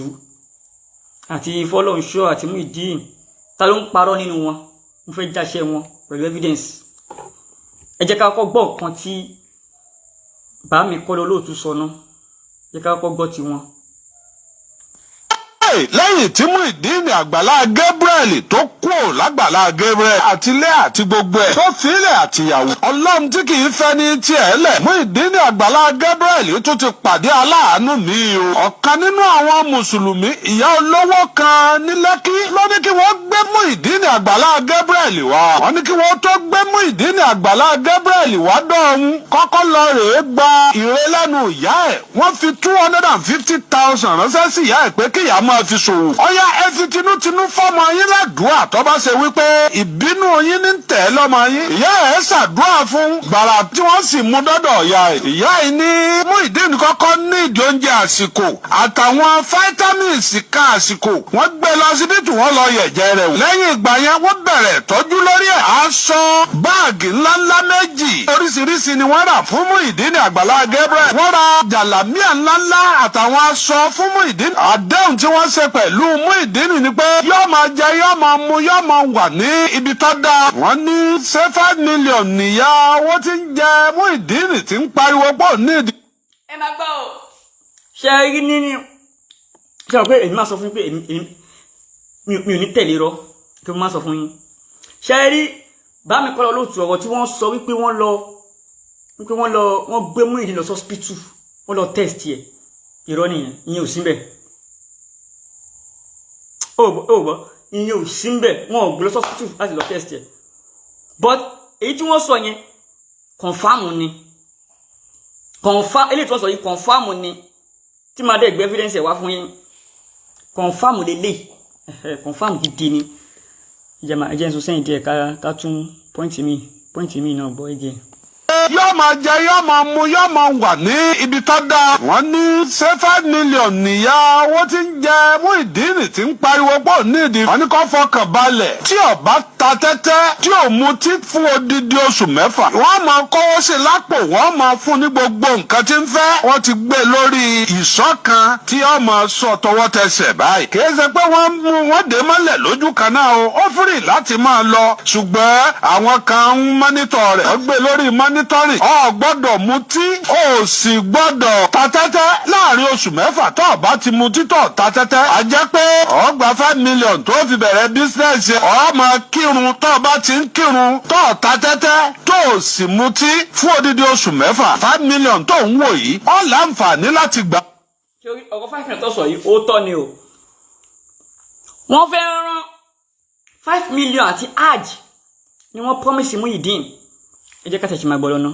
àti Fọlọ́runṣọ́ àti Muyideen. Ta ló ń parọ́ nínú wọn? Mo fẹ́ jáṣẹ́ wọn pẹ̀lú evidence. Ẹ jẹ́ ká kọ́kọ́ gbọ́ nǹkan tí bá mi Kọ́lá Olóòtú sọ náà. Ẹ jẹ́ ká kọ́kọ́ gbọ́ ti wọn. Lẹ́yìn tí Muyideen Àgbàlá Gabriel tó kúrò lágbàlá Gabriel àtilé àti gbogbo ẹ̀ tó filẹ̀ àtìyàwó Ọlọ́run tí kì í fẹ́ ní tiẹ̀ lẹ̀ Muyideen Àgbàlá Gabriel tó ti pàdé aláàánú mi o. Ọ̀kan nínú àwọn mùsùlùmí ìyá olówó kan ní Lẹ́kí ló ní kí wọ́n gbé Muyideen Àgbàlá Gabriel wá. Wọ́n ní kí wọ́n tó gbé Muyideen Àgbàlá Gabriel wá dọ̀hún kọ́kọ́ lọ rèé gba ìre lẹ́nu ìyá ẹ̀. Wọ́n fi 250,000 ránṣẹ́ sí ìyá ẹ̀ pé kíyà máa fi ṣòwò. Ọ̀yá ẹ fi tinútinú fọ́mọ yín ládùúà tó bá ṣe wípé ìbínú yín ní tẹ̀ lọ́mọ yín. Ìyá ẹ̀ ṣàdúrà fún gbàrà tí wọ́n sì mú dọ́dọ̀ ìyá ẹ̀. Ìyá ẹ̀ ní Muyideen kọ́kọ́ ní ìdí oúnjẹ àsìkò àtàwọn vitamins ká àsìkò. Wọ́n gbé lọ síbítù wọ́n lọ yẹ̀jẹ̀ rẹ̀ wò. Lẹ́yìn ìgbà yẹn wọ́n bẹ̀rẹ̀ tọ́jú lórí ẹ̀. Aṣọ báàgì ńláńlá méjì oríṣiríṣi ni wọ́n rà fún Muyideen Àgbàlá Gabriel. Wọ́n ra jàlámíà ńláńlá àtàwọn aṣọ fún Muyideen. Àdéhùn tí wọ́n ṣe pẹ̀lú Muyideen ni pé yóò máa jẹ yóò máa mu yóò máa wà ní ibi tó dáa. Wọ́n ní ṣé 5 million nìyá owó tí ń jẹ Muyideen tí ń pariwo pọ̀ nídìí. Ẹ máa gbọ́ o. Ṣé rí nínú ṣé o pé èmi máa sọ fún yín pé mi ò ní tẹ̀lé rọ kí mo máa sọ fún yín. Ṣé rí bá mi Kọ́lá Olóòtú ọ̀rọ̀ tí wọ́n sọ wípé wọ́n gbé Muyideen lọ sí hospital wọ́n lọ test ẹ̀ irọ́ nìyẹn ìyẹn ò sí ńbẹ̀. Ó gbọ́ ìyẹn ò sí ńbẹ̀ wọ́n ò gbé lọ sí hospital láti lọ test ẹ̀. But èyí tí wọ́n sọ yẹn confam ni eléyìí tí wọ́n sọ yìí confam ni tí máa dẹ̀ gbé evidence ẹ̀ wá fún yín confam lélẹ̀ confam gidi ni ẹjẹ́ ń sọ sẹ́yìn díẹ̀ ká tún pọ́ìntì mi náà gbọ́ ẹjẹ́. Yóò máa jẹ yóò máa mu yóò máa wà ní ibi tó dáa. Wọ́n ní ṣé 5 million nìyá owó tí ń jẹ Muyideen tí ń pariwo pọ̀ nídìí. Wọ́n ní kó fọkàn balẹ̀ tí ó bá ta tẹ́tẹ́ tí ò mutí fún odidi oṣù 6. Wọ́n máa kówó sí lápò wọ́n máa fún ní gbogbo nǹkan tí ń fẹ́. Wọ́n ti gbé lórí ìṣọ́ kan tí ó máa sọ tọwọ́ tẹsẹ̀ báyìí. Kì í ṣe pé wọ́n mú wọn dé mọ́lẹ̀ lójú kan náà o. Ó fìrì láti máa lọ ṣùgbọ́n àwọn kan ń mọ́nítọ̀ rẹ̀. Wọ́n gbé lórí mọ́nítọ̀ ọ gbọ́dọ̀ mutí ó sì gbọ́dọ̀ ta tẹ́tẹ́ láàrin oṣù 6 tó o bá ti mutí tó ta tẹ́tẹ́ a jẹ́ pé ọ gba 5 million tó fi bẹ̀rẹ̀ bísínẹ́sì ọ máa kírun tó o bá ti ń kírun tó o ta tẹ́tẹ́ tó o sì mutí fún odidi oṣù 6 5 million tó ń wò yìí ọ láǹfààní láti gbà. ọkọ̀ 5 million tó sọ yìí ó tọ́ ni o wọ́n fẹ́ rán 5 million àti hajj ni wọ́n promise Muyideen. Ẹ jẹ́ ká tẹ̀sí máa gbọ́ lọ́nà.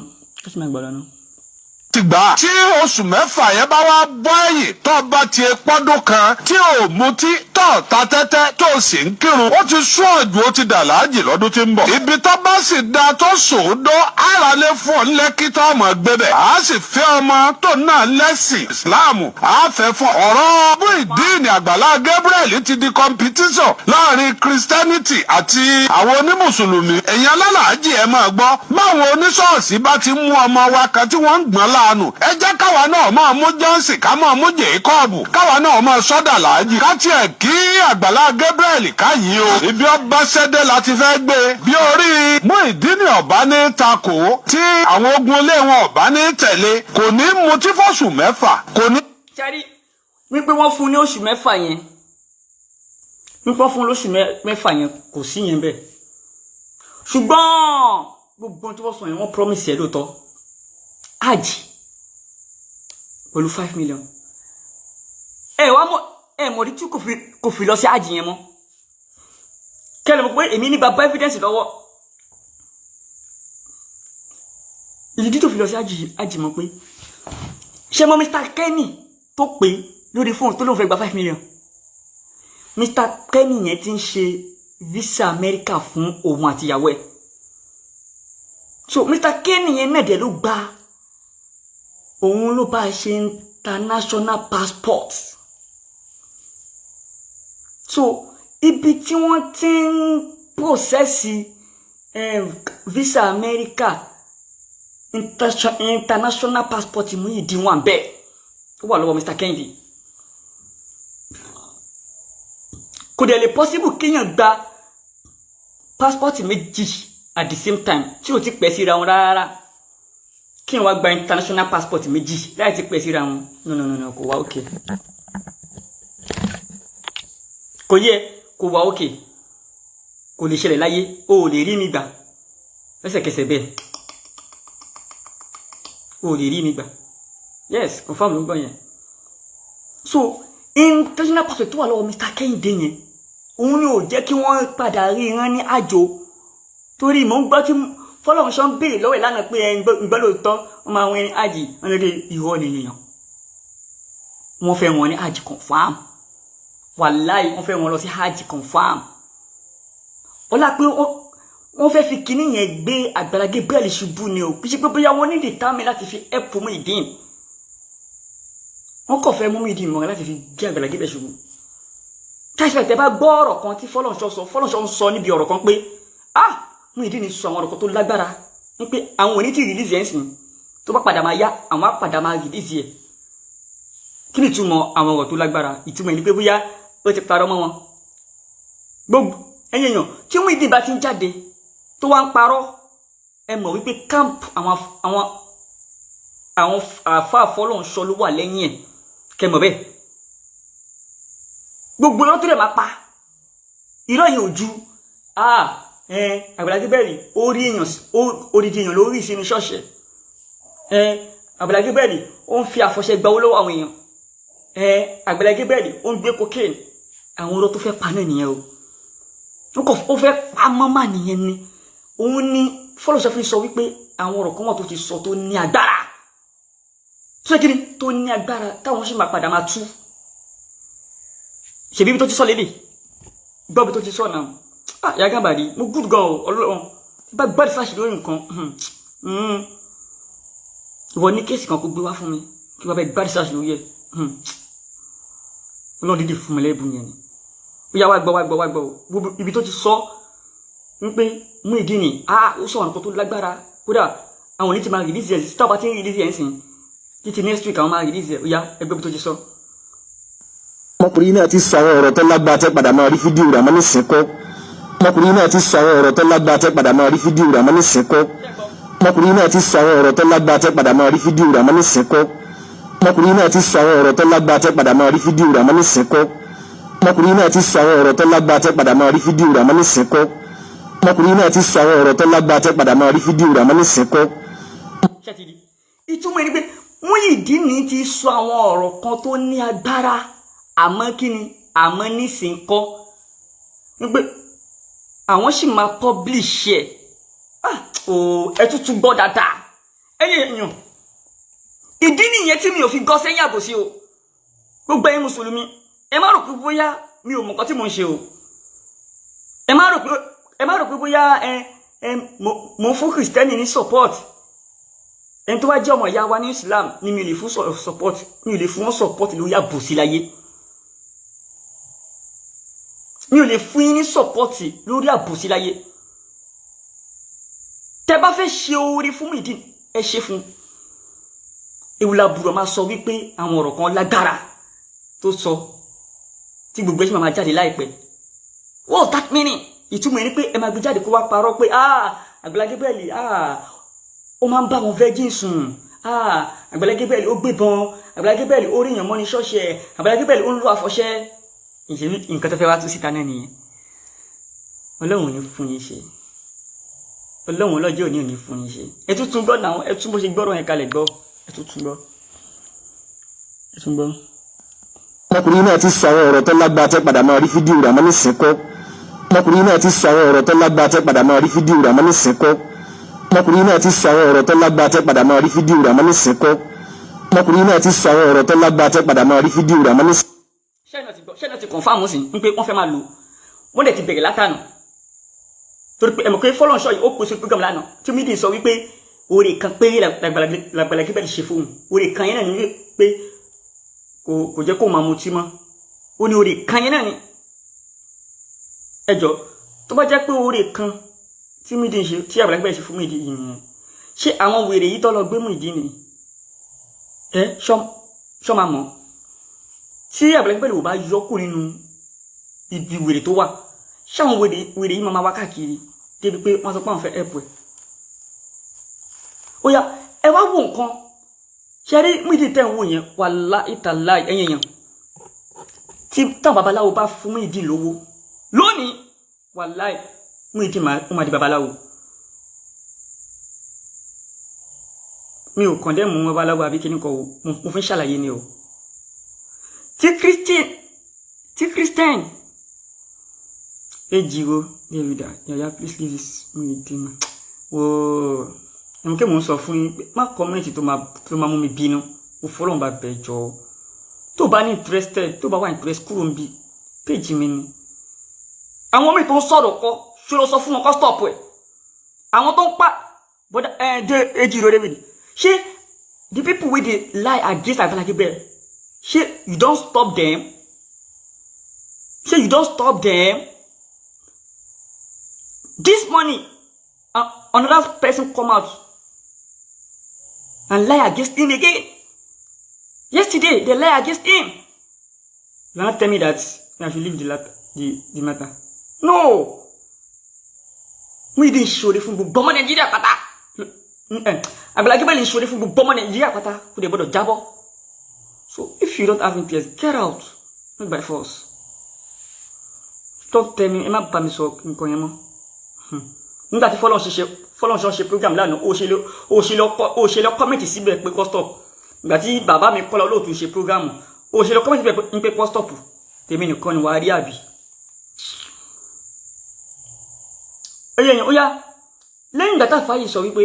ti gbà tí oṣù mẹ́fà yẹn bá wá bọ́ ẹ̀yìn tó bá ti pọ́dún kan tí ò mutí tó ta tẹ́tẹ́ tó sì ń kírun ó ti sún ọ̀jù ó ti dà láàjì lọ́dún tí ń bọ̀. ibi tó bá sì da tó sòódó ara lè fún ọ lẹ́kí tó ọmọ gbé bẹ̀. a sì fẹ́ ọmọ tó náà lẹ́sìn ìsìláàmù a fẹ́ fún ọ̀rọ̀ Muyideen Àgbàlá Gabriel ti di competition láàrin Christianity àti àwọn onímùsùlùmí. ẹ̀yin alálàájì ẹ máa gbọ́ báwọn oníṣọ́ọ̀ṣì bá ti mú ọmọ wa kan tí wọ́n ń gbọ́n láàánú ẹ jẹ́ káwa náà máa mú Johnson ká máa mú Jacob káwa náà máa sọ́dà láàjì ká tiẹ̀ kí Àgbàlá Gabriel káyìí o. ibi ọba ṣẹ́dẹ̀ láti fẹ́ gbé bí orí Muyideen ọ̀bá ní takò tí àwọn ogun ilé wọn ọ̀bá ní tẹ̀lé kò ní mutí fọ́ṣù mẹ́fà kò ní. ṣáàrí wípé wọ́n fún ní oṣù mẹ́fà yẹn wípé wọ́n fún lóṣù mẹ́fà yẹn kò sí yẹn bẹ́ẹ̀ ṣùgbọ́n gbogbo tí wọ́n sọ yẹn wọ́n promise ẹ̀ lóòótọ́ hajj pẹ̀lú 5 million ẹ mọ̀ rí tí kò fi lọ sí hajj yẹn mọ́ kẹ́lẹ̀ mọ̀ pé èmi ní bàbá evidence lọ́wọ́ ìdí tó fi lọ sí hajj mọ̀ pé ṣé mọ̀ Mr. Kenny tó pé lórí fóònù tó lóun fẹ́ gba 5 million Mr. Kenny yẹn ti ń ṣe visa America fún òun àti ìyàwó ẹ̀ so Mr. Kenny yẹn náà dẹ̀ ló gba òun ló bá ṣe international passport so ibi tí wọ́n ti ń processi visa America international passport Muyideen wà bẹ́ẹ̀ ó wà lọ́wọ́ Mr. Kenny kò dẹ̀ lè possible kéèyàn gba passport méjì at the same time tí o ti pẹ̀ síra wọn rárá kí n wá gba international passport méjì láì ti pẹ̀ síra wọn no kò wá òkè kò yẹ kò wá òkè kò lè ṣẹlẹ̀ láyé o ò lè rí mi gbà lẹ́sẹ̀kẹsẹ̀ bẹ́ẹ̀ o ò lè rí mi gbà yes confirm ló ń gbọ́ yẹn so international passport tó wà lọ́wọ́ Mr. Kehinde yẹn òun ni ò jẹ́ kí wọ́n padà rí ìran ní àjò torí mò ń gbọ́ tí Fọlọ́runṣọ́ ń béèrè lọ́wọ́ ẹ̀ lánàá pé ẹ̀ ń gbọ́ lóòótọ́ wọ́n máa wọ́n ní àjì wọ́n lè irọ́ nìyẹn wọ́n fẹ́ wọn ní àjì confam wàláì wọ́n fẹ́ wọn lọ sí àjì confam ọlá pé wọ́n fẹ́ fi kinní yẹn gbé Àgbàlá Gabriel ṣubú ni o kì í ṣe pé bóyá wọ́n ní determine láti fi help Muyideen wọ́n kọ̀ fẹ́ mú Muyideen mọ́ra láti fi gbé Àgbàlá Gabriel ṣubú táìsì tẹ́ bá gbọ́ ọ̀rọ̀ kan tí Fọlọ́runṣọ́ ń sọ níbi ọ̀rọ̀ kan pé Muyideen sọ àwọn ọ̀rọ̀ kan tó lágbára ní pé àwọn òní tí release ẹ̀ ń sìn tó bá padà máa yá àwọn á padà máa release ẹ̀ kí ni ìtumọ̀ àwọn ọ̀rọ̀ tó lágbára ìtumọ̀ ẹ̀ ni pé bóyá ó ti parọ́ mọ́ wọn gbogbo ẹ̀yìn èèyàn tí Muyideen bá ti ń jáde tó wá ń parọ́ ẹ mọ̀ wípé camp àwọn àfáà Fọlọ́runṣọ́ ló wà lẹ́yìn ẹ̀ kẹ́ mọ̀ bẹ́ẹ̀ gbogbo irọ́ tó lè máa pa irọ́ yìí ò ju Àgbàlá Gabriel odidi èèyàn lórí ìsinmi ṣọ́ọ̀ṣì Àgbàlá Gabriel ó ń fi àfọ̀ṣẹ gba owó lọ́wọ́ àwọn èèyàn Àgbàlá Gabriel ó ń gbé cocaine àwọn ọ̀rọ̀ tó fẹ́ pa náà nìyẹn o ó fẹ́ pa mọ́mà nìyẹn ni òun ni Fọlọ́runṣọ́ fi sọ wípé àwọn ọ̀rọ̀ kan wà tó ti sọ tó ní agbára tó kí ni tó ní agbára táwọn ṣe máa padà máa tú ṣèbí ibi tó ti sọ lédè gbọ́ bí tó ti sọ náà Ìyá Gàmbàrí mo good gan o Ọlọ́run bá gbádùn sáṣì lórí nǹkan ìwọ ní kéèsì kan kó gbé wá fún mi kí wọ́n bá gbádùn sáṣì lórí ẹ̀ Ọlọ́run dídì fún mi lẹ́bùn yẹn ni ó yá wá gbọ́ ibi tó ti sọ wípé Muyideen ó sọ ọ̀nà kan tó lágbára kódà àwọn oní ti máa release ẹ̀ sí táwọn bá ti ń release ẹ̀ ń sìn títí next week àwọn máa release ẹ̀ ó yá ẹgbẹ́ bí tó ti sọ. ọmọkùnrin náà ti sọ àwọn ọ̀rọ̀ tó lágbára tẹ́ padà máa rí fídíò rẹ̀ àmọ́ nísìnyí ọmọkùnrin náà ti sọ àwọn ọ̀rọ̀ tó lágbára tẹ́ padà máa rí fídíò rẹ̀ àmọ́ nísìnyí ọmọkùnrin náà ti sọ àwọn ọ̀rọ̀ tó lágbára tẹ́ padà máa rí fídíò rẹ̀ àmọ́ nísìnyí ọmọkùnrin náà ti sọ àwọn ọ̀rọ̀ tó lágbára tẹ́ padà máa rí fídíò rẹ̀ àmọ́ nísìnyí ọmọkùnrin náà ti sọ àwọn ọ̀rọ̀ tó lágbára tẹ́ padà máa rí fídíò rẹ̀ àmọ́ nísìnyí ọmọkùnrin náà ti sọ àwọn ọ̀rọ̀ tó lágbára tẹ́ padà máa rí fídíò rẹ̀ àmọ́ nísìnyí. ìtumọ̀ ẹni pé Muyideen ti sọ àwọn ọ̀rọ̀ kan tó ní agbára àmọ́ kí ni àmọ́ nísìnyí kọ́ wípé àwọn sì máa publish ẹ̀ ẹ tuntun gbọ́ dáadáa ẹ̀yẹ èèyàn ìdí nìyẹn tí mi ò fi gọ́ sẹ́yìn àbòsí o gbogbo ẹ̀yin mùsùlùmí ẹ má rò pé bóyá mi ò mọ̀ nǹkan tí mo ń ṣe o ẹ má rò pé bóyá mo fún Kristẹni ní support ẹni tó wá jẹ́ ọmọ ìyá wa ní Islam ni mi ò lè fún support mi ò lè fún wọn support lórí àbòsí láyé mi ò lè fún yín ní support lórí àbòsí láyé tẹ́ bá fẹ́ ṣe oore fún Muyideen ẹ ṣe fún ewúlàbùrọ̀ máa sọ wípé àwọn ọ̀rọ̀ kan lágbára tó sọ tí gbogbo ẹ̀ṣin máa jáde láìpẹ́ what's that meaning ìtumọ̀ ẹni pé ẹ máa gbé jáde kó wá parọ́ pé Agbala Gabriel ó máa ń bá wọn virgin sùn Agbala Gabriel ó gbébọn Agbala Gabriel ó ríyàn mọ́ ní ṣọ́ọ̀ṣì ẹ̀ Agbala Gabriel ó ń lo àfọ̀ṣẹ́ nǹkan tó fẹ́ wá tú síta náà nìyẹn Ọlọ́run ò ní fún yín ṣe Ọlọ́run ọlọ́jọ́ òní ò ní fún yín ṣe ẹ tún gbọ́ náà ẹ tún bó ṣe gbọ́rọ̀ yẹn kalẹ̀ gbọ́ ẹ tún gbọ́ ẹ tún gbọ́. ọmọkùnrin náà ti sọ àwọn ọ̀rọ̀ tó lágbára tẹ́ padà máa rí fídíò rẹ̀ àmọ́ nísìnyí kọ́ ọmọkùnrin náà ti sọ àwọn ọ̀rọ̀ tó lágbára tẹ́ padà máa rí fídíò rẹ̀ àmọ́ nísìnyí kọ́ ọmọkùnrin náà ti sọ àwọn ọ̀rọ̀ tó lágbára tẹ́ padà máa rí fídíò rẹ̀ àmọ́ nísìnyí kọ́ ọmọkùnrin náà ti sọ àwọn ọ̀rọ̀ tó lágbára tẹ́ padà máa rí fídíò rẹ̀ àmọ́ nísìnyí. ṣé náà ti confirm sí ń pé wọ́n fẹ́ máa lò wọ́n dẹ̀ ti bẹ̀rẹ̀ látànà torí pé ẹ̀mọ̀ pé Fọlọ́runṣọ́ yìí ó pèsè program lánàá tí Muyideen sọ wípé oore kan pé l'Agbala Gabriel ṣe fóun oore kan yẹn náà ni wípé kò jẹ́ kó máa mutí mọ́ ó ní oore kan yẹn náà ni ẹjọ́ tó bá jẹ́ pé oore kan tí Muyideen ṣe tí Agbala Gabriel ṣe fún Muyideen yìí nìyẹn ṣé àwọn wèrè yìí tó lọ gbé Muyideen ni ṣọ́ máa mọ̀ tí Agbala Gabriel ò bá yọkù nínú ibi wèrè tó wà ṣáwọn wèrè yìí máa wá káàkiri débi pé wọ́n sọ pé àwọn fẹ́ ẹ̀pù ẹ̀ ó yá ẹ wá wo nǹkan ṣe rí Muyideen tẹ́ ń wò yẹn wallahi tallahi ẹ̀yìn èèyàn tí táwọn babaláwo bá fún Muyideen lówó lónìí wallahi Muyideen máa di babaláwo mi ò kàn dẹ́ mú babaláwo àbí kíní kan o mo fi ń ṣàlàyé ni o tí Christian ejiro David yaya please leave this Muyideen ooo ẹ̀mú kí mò ń sọ fún yín pé má kọ́mẹ́ǹtì tó máa mú mi bínú mo fọ́lọ́run bá bẹ̀ jọ tó bá ní interested tó bá wà interest kúrò ń bí péjì mi ni àwọn míì tó ń sọ̀rọ̀ kọ́ ṣó lọ sọ fún wọn kọ́ stop ẹ̀ àwọn tó ń pa bọ́dá ejiro David ṣé the people wey dey lie against Agbala Gabriel ṣé you don stop them ṣé you don stop them this morning another person come out and lie against him again. Yesterday, they lie against him. You are not telling me that I should leave the matter. No! Muyideen ṣoore fún gbogbo ọmọ Nàìjíríà pátá. Agbala Gabriel ṣoore fún gbogbo ọmọ Nàìjíríà pátá. Kò dé gbọ́dọ̀ jábọ́. So if you don't have interest, get out. Not by force. Stop telling me, ẹ má bá mi sọ nǹkan yẹn mọ́. Nígbà tí Fọlọ́runṣọ́ ṣe program lánàá ó ṣe lọ kọ́mẹ̀tì síbẹ̀ pé kó stop ìgbà tí bàbá mi kọ́ lọ lóòtú ṣe program ó ṣe lọ kọ́mẹ̀tì síbẹ̀ pé kó stop tèmi nìkan ni wàá rí àbí. ẹyẹ ó yá lẹ́yìn ìgbà táfà yìí sọ wípé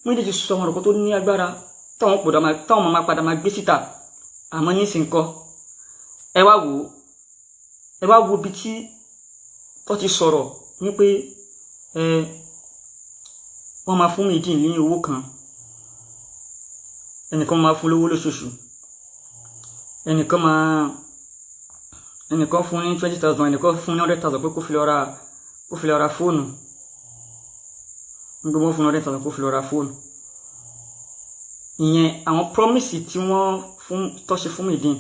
Muyideen ti sọ ọ̀rọ̀ kan tó ní agbára táwọn máa padà máa gbé síta àmọ́ nísìnyí kọ́ ẹ wá wo bí tí tó ti sọ̀rọ̀ wípé wọ́n máa fún Muyideen ní owó kan ẹnìkan máa fún lówó lóṣooṣù ẹnìkan fún ní 20,000 ẹnìkan fún ní 100,000 pé kó fi lọ ra fóònù nígbà wọ́n fún 100,000 kó fi lọ ra fóònù ìyẹn àwọn promise tí wọ́n tó ṣe fún Muyideen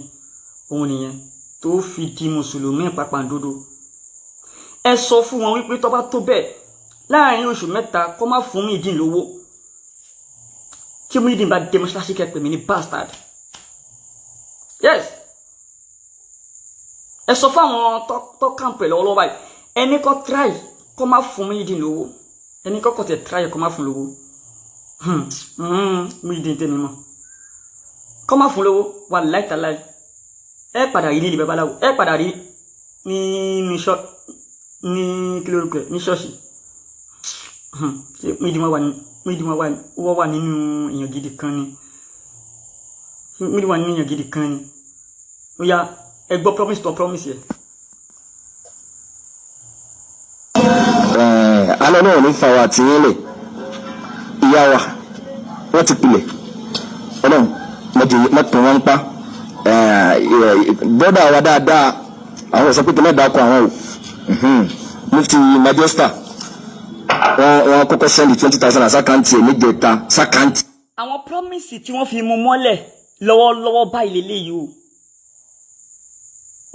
òun nìyẹn tó fi di mùsùlùmí pàpàǹdodo ẹ sọ fún wọn wípé tó bá tó bẹ́ẹ̀ láàrin oṣù mẹ́ta kó má fún Muyideen lówó tí Muyideen bá dé mọ́ṣáláṣí kẹ́pẹ́ mi ní bastard yes ẹ sọ fún àwọn tó kàǹpẹ̀ lọ́wọ́lọ́wọ́ báyìí ẹni kó try kó má fún Muyideen lówó ẹni kó tẹ̀ try kó má fún lówó Muyideen tẹ̀mí mọ́ kó má fún lówó wà láìtàláì ẹ padà rí nílì babaláwo ẹ padà rí ní kílórúkẹ ní ṣọ́ọ̀ṣì Muyideen wà nínú èèyàn gidi kan ni. Muyideen wà nínú èèyàn gidi kan ni. Ó yá ẹ gbọ́ promise tó promise yẹ. Alẹ́ náà ní fa wa àti yín lè ìyá wa wọ́n ti pilẹ̀ ọlọ́run mọ́tò wọn ń pa bọ́dà wa dáadáa àwọn ìsọ pé kí mẹ́ta kọ àwọn o Mufti Majesta wọn kọ́kọ́ sẹ́ndì 20,000 àsákàntì ẹ̀ níjẹta sákàntì. Àwọn promise tí wọ́n fi mú mọ́lẹ̀ lọ́wọ́lọ́wọ́ báyìí lélẹ́yìí o.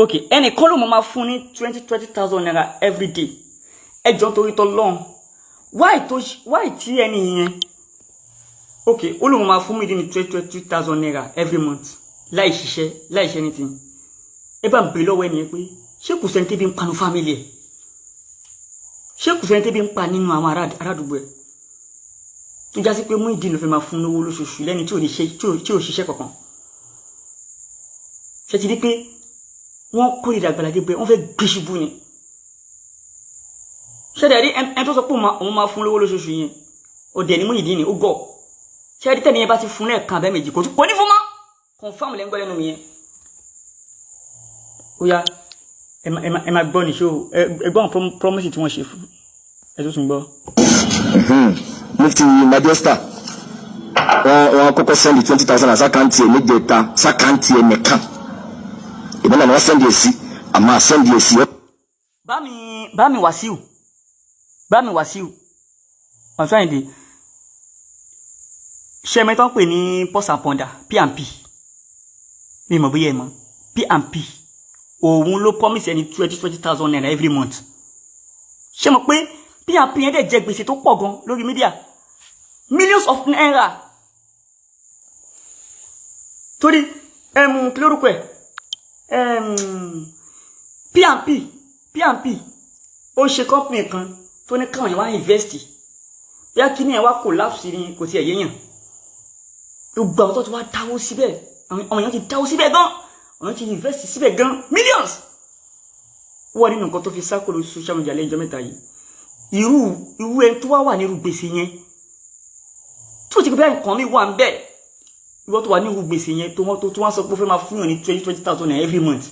Ok ẹnìkan ló máa fún ní 20,000 naira every day. Ẹjọ́ torí tọ́lọ́run why tí ẹni yẹn ok ó lóun máa fún Muyideen ní 20,000 naira every month láì ṣiṣẹ́ anything. Ẹ bá ń bèèrè lọ́wọ́ ẹni yẹn pé ṣé kò sẹ́ni tẹ́bi ń panu family ẹ̀, ṣé kò sẹ́ni tẹ́bi ń pa nínú àwọn arádùgbò ẹ̀ tó já sí pé Muyideen ló fẹ́ máa fún lówó lóṣooṣù lẹ́ni tí ò ṣiṣẹ́ kankan. Ṣé ti rí pé wọ́n kórìíra Agbala Gabriel wọ́n fẹ́ gbé ṣubú ni. Ṣé dẹ̀ rí ẹni tó sọ pé òun máa fún lówó lóṣooṣù yẹn òdẹ̀ ni Muyideen ni ó gọ̀. Ṣé rí tẹ́ni yẹn bá ti fún lẹ́ẹ̀kan abẹ́ méjì kò ní fún mọ́ confam lẹ́ ń gbọ́ lẹ́nu mi yẹn. Ó yá ẹ máa gbọ́ ní ṣó ẹ gbọ́ àwọn promise tí wọ́n ṣe fún ẹ tó tún gbọ́. Mufti Majesta wọn kọ́kọ́ sẹ́ndì 20,000 àsákàntì ẹ̀ níjẹta sákàntì ẹ̀ nìkan ìbọn náà wọ́n sẹ́ndì ẹ̀ sí àmọ́ sẹ́ndì ẹ̀ sí. Bámi Wàsíù ọ̀túnrìndé ṣe mẹ́tọ́ pè ní pọ́s and pọ́ndà P&P mi mọ̀ bóyá ẹ mọ̀ P&P òun ló promise ẹni 20,000 naira every month. Ṣé mọ̀ pé P&P yẹn dẹ̀ jẹ gbèsè tó pọ̀ gan lórí mídíà millions of naira torí kí lórúkọ ẹ̀ P&P ó ṣe company kan tó ní káwọn yẹn wá invest bí a kí ní ẹ̀ wá collapse ní kò tí ẹ̀ yéèyàn gbogbo àwọn tó ti wá dáwó síbẹ̀ àwọn èèyàn ti dáwó síbẹ̀ gan àwọn ti invest síbẹ̀ gan millions wọ́n nínú nǹkan tó fi sákòlò social media lẹ́yìn ọjọ́ mẹ́ta yìí irú ẹni tó wà ní irú gbèsè yẹn tó ti gbé nǹkan mi wà ń bẹ̀ ìwọ tó wà ní irú gbèsè yẹn tó wọ́n sọ pé ó fẹ́ máa fún yàn ní 20,000 naira every month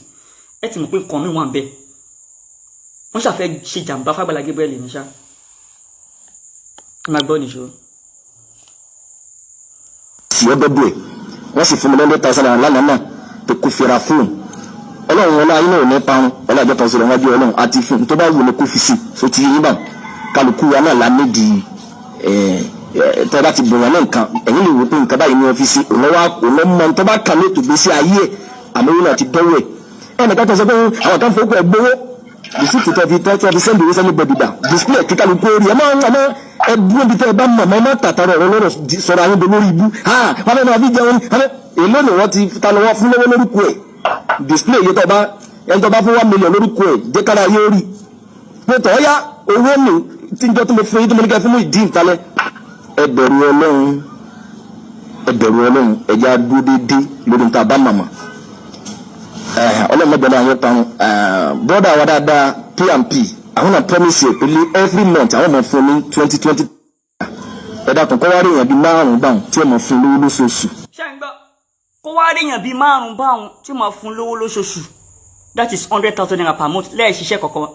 ẹ ti mọ̀ pé nǹkan mi wà ń bẹ̀ wọ́n ṣàfẹ́ ṣe jàǹbá f'Agbala Gabriel ní ṣá ẹ máa gbọ́ nìṣó. sì ọ́ gbọ́dọ̀ ẹ̀ wọ́n sì fún mi 100,000 naira lánàá náà tó kó fira fóònù ọlọ́run wọn láyé náà ní parun ọlọ́jọ́ kan sọ̀rọ̀ wájú ọlọ́run àti fún tó bá wù ní kó fi sí so ti yín bá kálukú wa náà lámìdí tẹ́ bá ti bọ̀wọ̀ náà nǹkan ẹ̀yìn lè wò pé nǹkan báyìí ní ọ́fíìsì òun tó bá kà ní ètò gbèsè ayé ẹ̀ àmọ́ yóò náà ti dánwò ẹ̀ ẹnìkan tó sọ pé àwọn kan fowó ẹ̀ gbowó rìsíìtì tó fi sẹ́ndì owó sẹ́ni bọ̀dìdà display kí kálukú orí ẹ̀ máa ẹdúró bí tẹ́ ẹ bá mọ̀ máa tàtàrọ̀ ọ̀rọ̀ lọ́rọ̀ sọ̀rọ̀ àwọn olórí ibú wọ́n fẹ́ máa fi jẹun èló ni wọ́n ti ta lọ́wọ́ fún lọ́wọ́ lórúkọ ẹ̀ display yìí ẹni tó bá fún 1 million lórúkọ ẹ̀ dékára yóò rí pé tọ́ ya owó mi tí ń jọ tó mo fún yín tó mo ní kẹ́ fún mi ìdí ìtalẹ̀ ẹ bẹ̀rù ọlọ́run ẹ̀já dúró déédéé lórí níta bá màmá ọlọ́run mẹ́gbẹ̀ẹ́ náà yẹ parun bọ́dà wa dáadáa P&P àwọn náà promise ẹ̀ pé every month àwọn máa fún ní 20,000 ẹ̀dá kan kọ́ wá rí èèyàn bíi 5 báwọn tí wọ́n máa fún lówó lóṣooṣù. ṣé ń gbọ́ kó wá rí èèyàn bíi 5 báwọn tí wọ́n máa fún lówó lóṣooṣù that is 100,000 naira per month lẹ́ẹ̀ ṣiṣẹ́ kọ̀ọ̀kan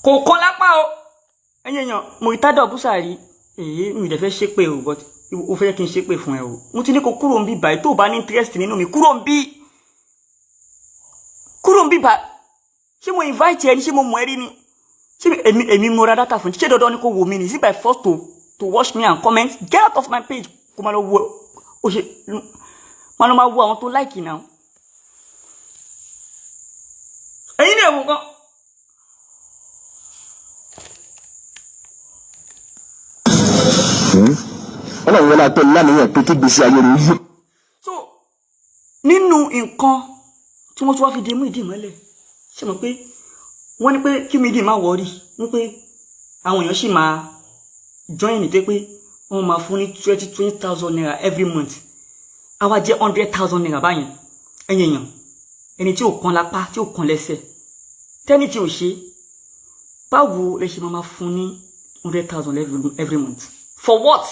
kò kọ́ lápá o ẹ̀yìn èèyàn Murtada Busari èyí mi dẹ̀ fẹ́ ṣépè o but o fẹ́ kí n ṣépè fún ẹ o mo ti ní kó kúrò ń bí báyìí tó bá ní interest nínú mi kúrò ń bí báyìí ṣé mo invite ẹ ní ṣé mo mọ̀ ẹ́ rí ni ṣé èmi mo ra data fún ṣé dandan ni kò wò mí ni is it by force to watch me and comment get out of my page kó máa lọ wo o ṣe máa lọ máa wo àwọn tó like náà ẹ̀yin náà wò gan. ọlọ́run wọlé àtọ́ lánàá pé kí gbèsè ayé rẹ̀ yí. so nínú nǹkan tí wọ́n tún wá fi dé Muyideen mọ́lẹ̀ ṣe mọ̀ pé wọ́n ní pé kí Muyideen má wọ́ọ̀rì wọ́n pé àwọn èèyàn sì máa join ní pé wọ́n máa fún ní 20,000 naira every month àwa jẹ́ 100,000 naira báyẹn ẹ̀yìn èèyàn ẹni tí ò kan lápá tí ò kan lẹ́sẹ̀ tẹ́ni tí ò ṣe báwo lè ṣe máa fún ní 100,000 every month. For what?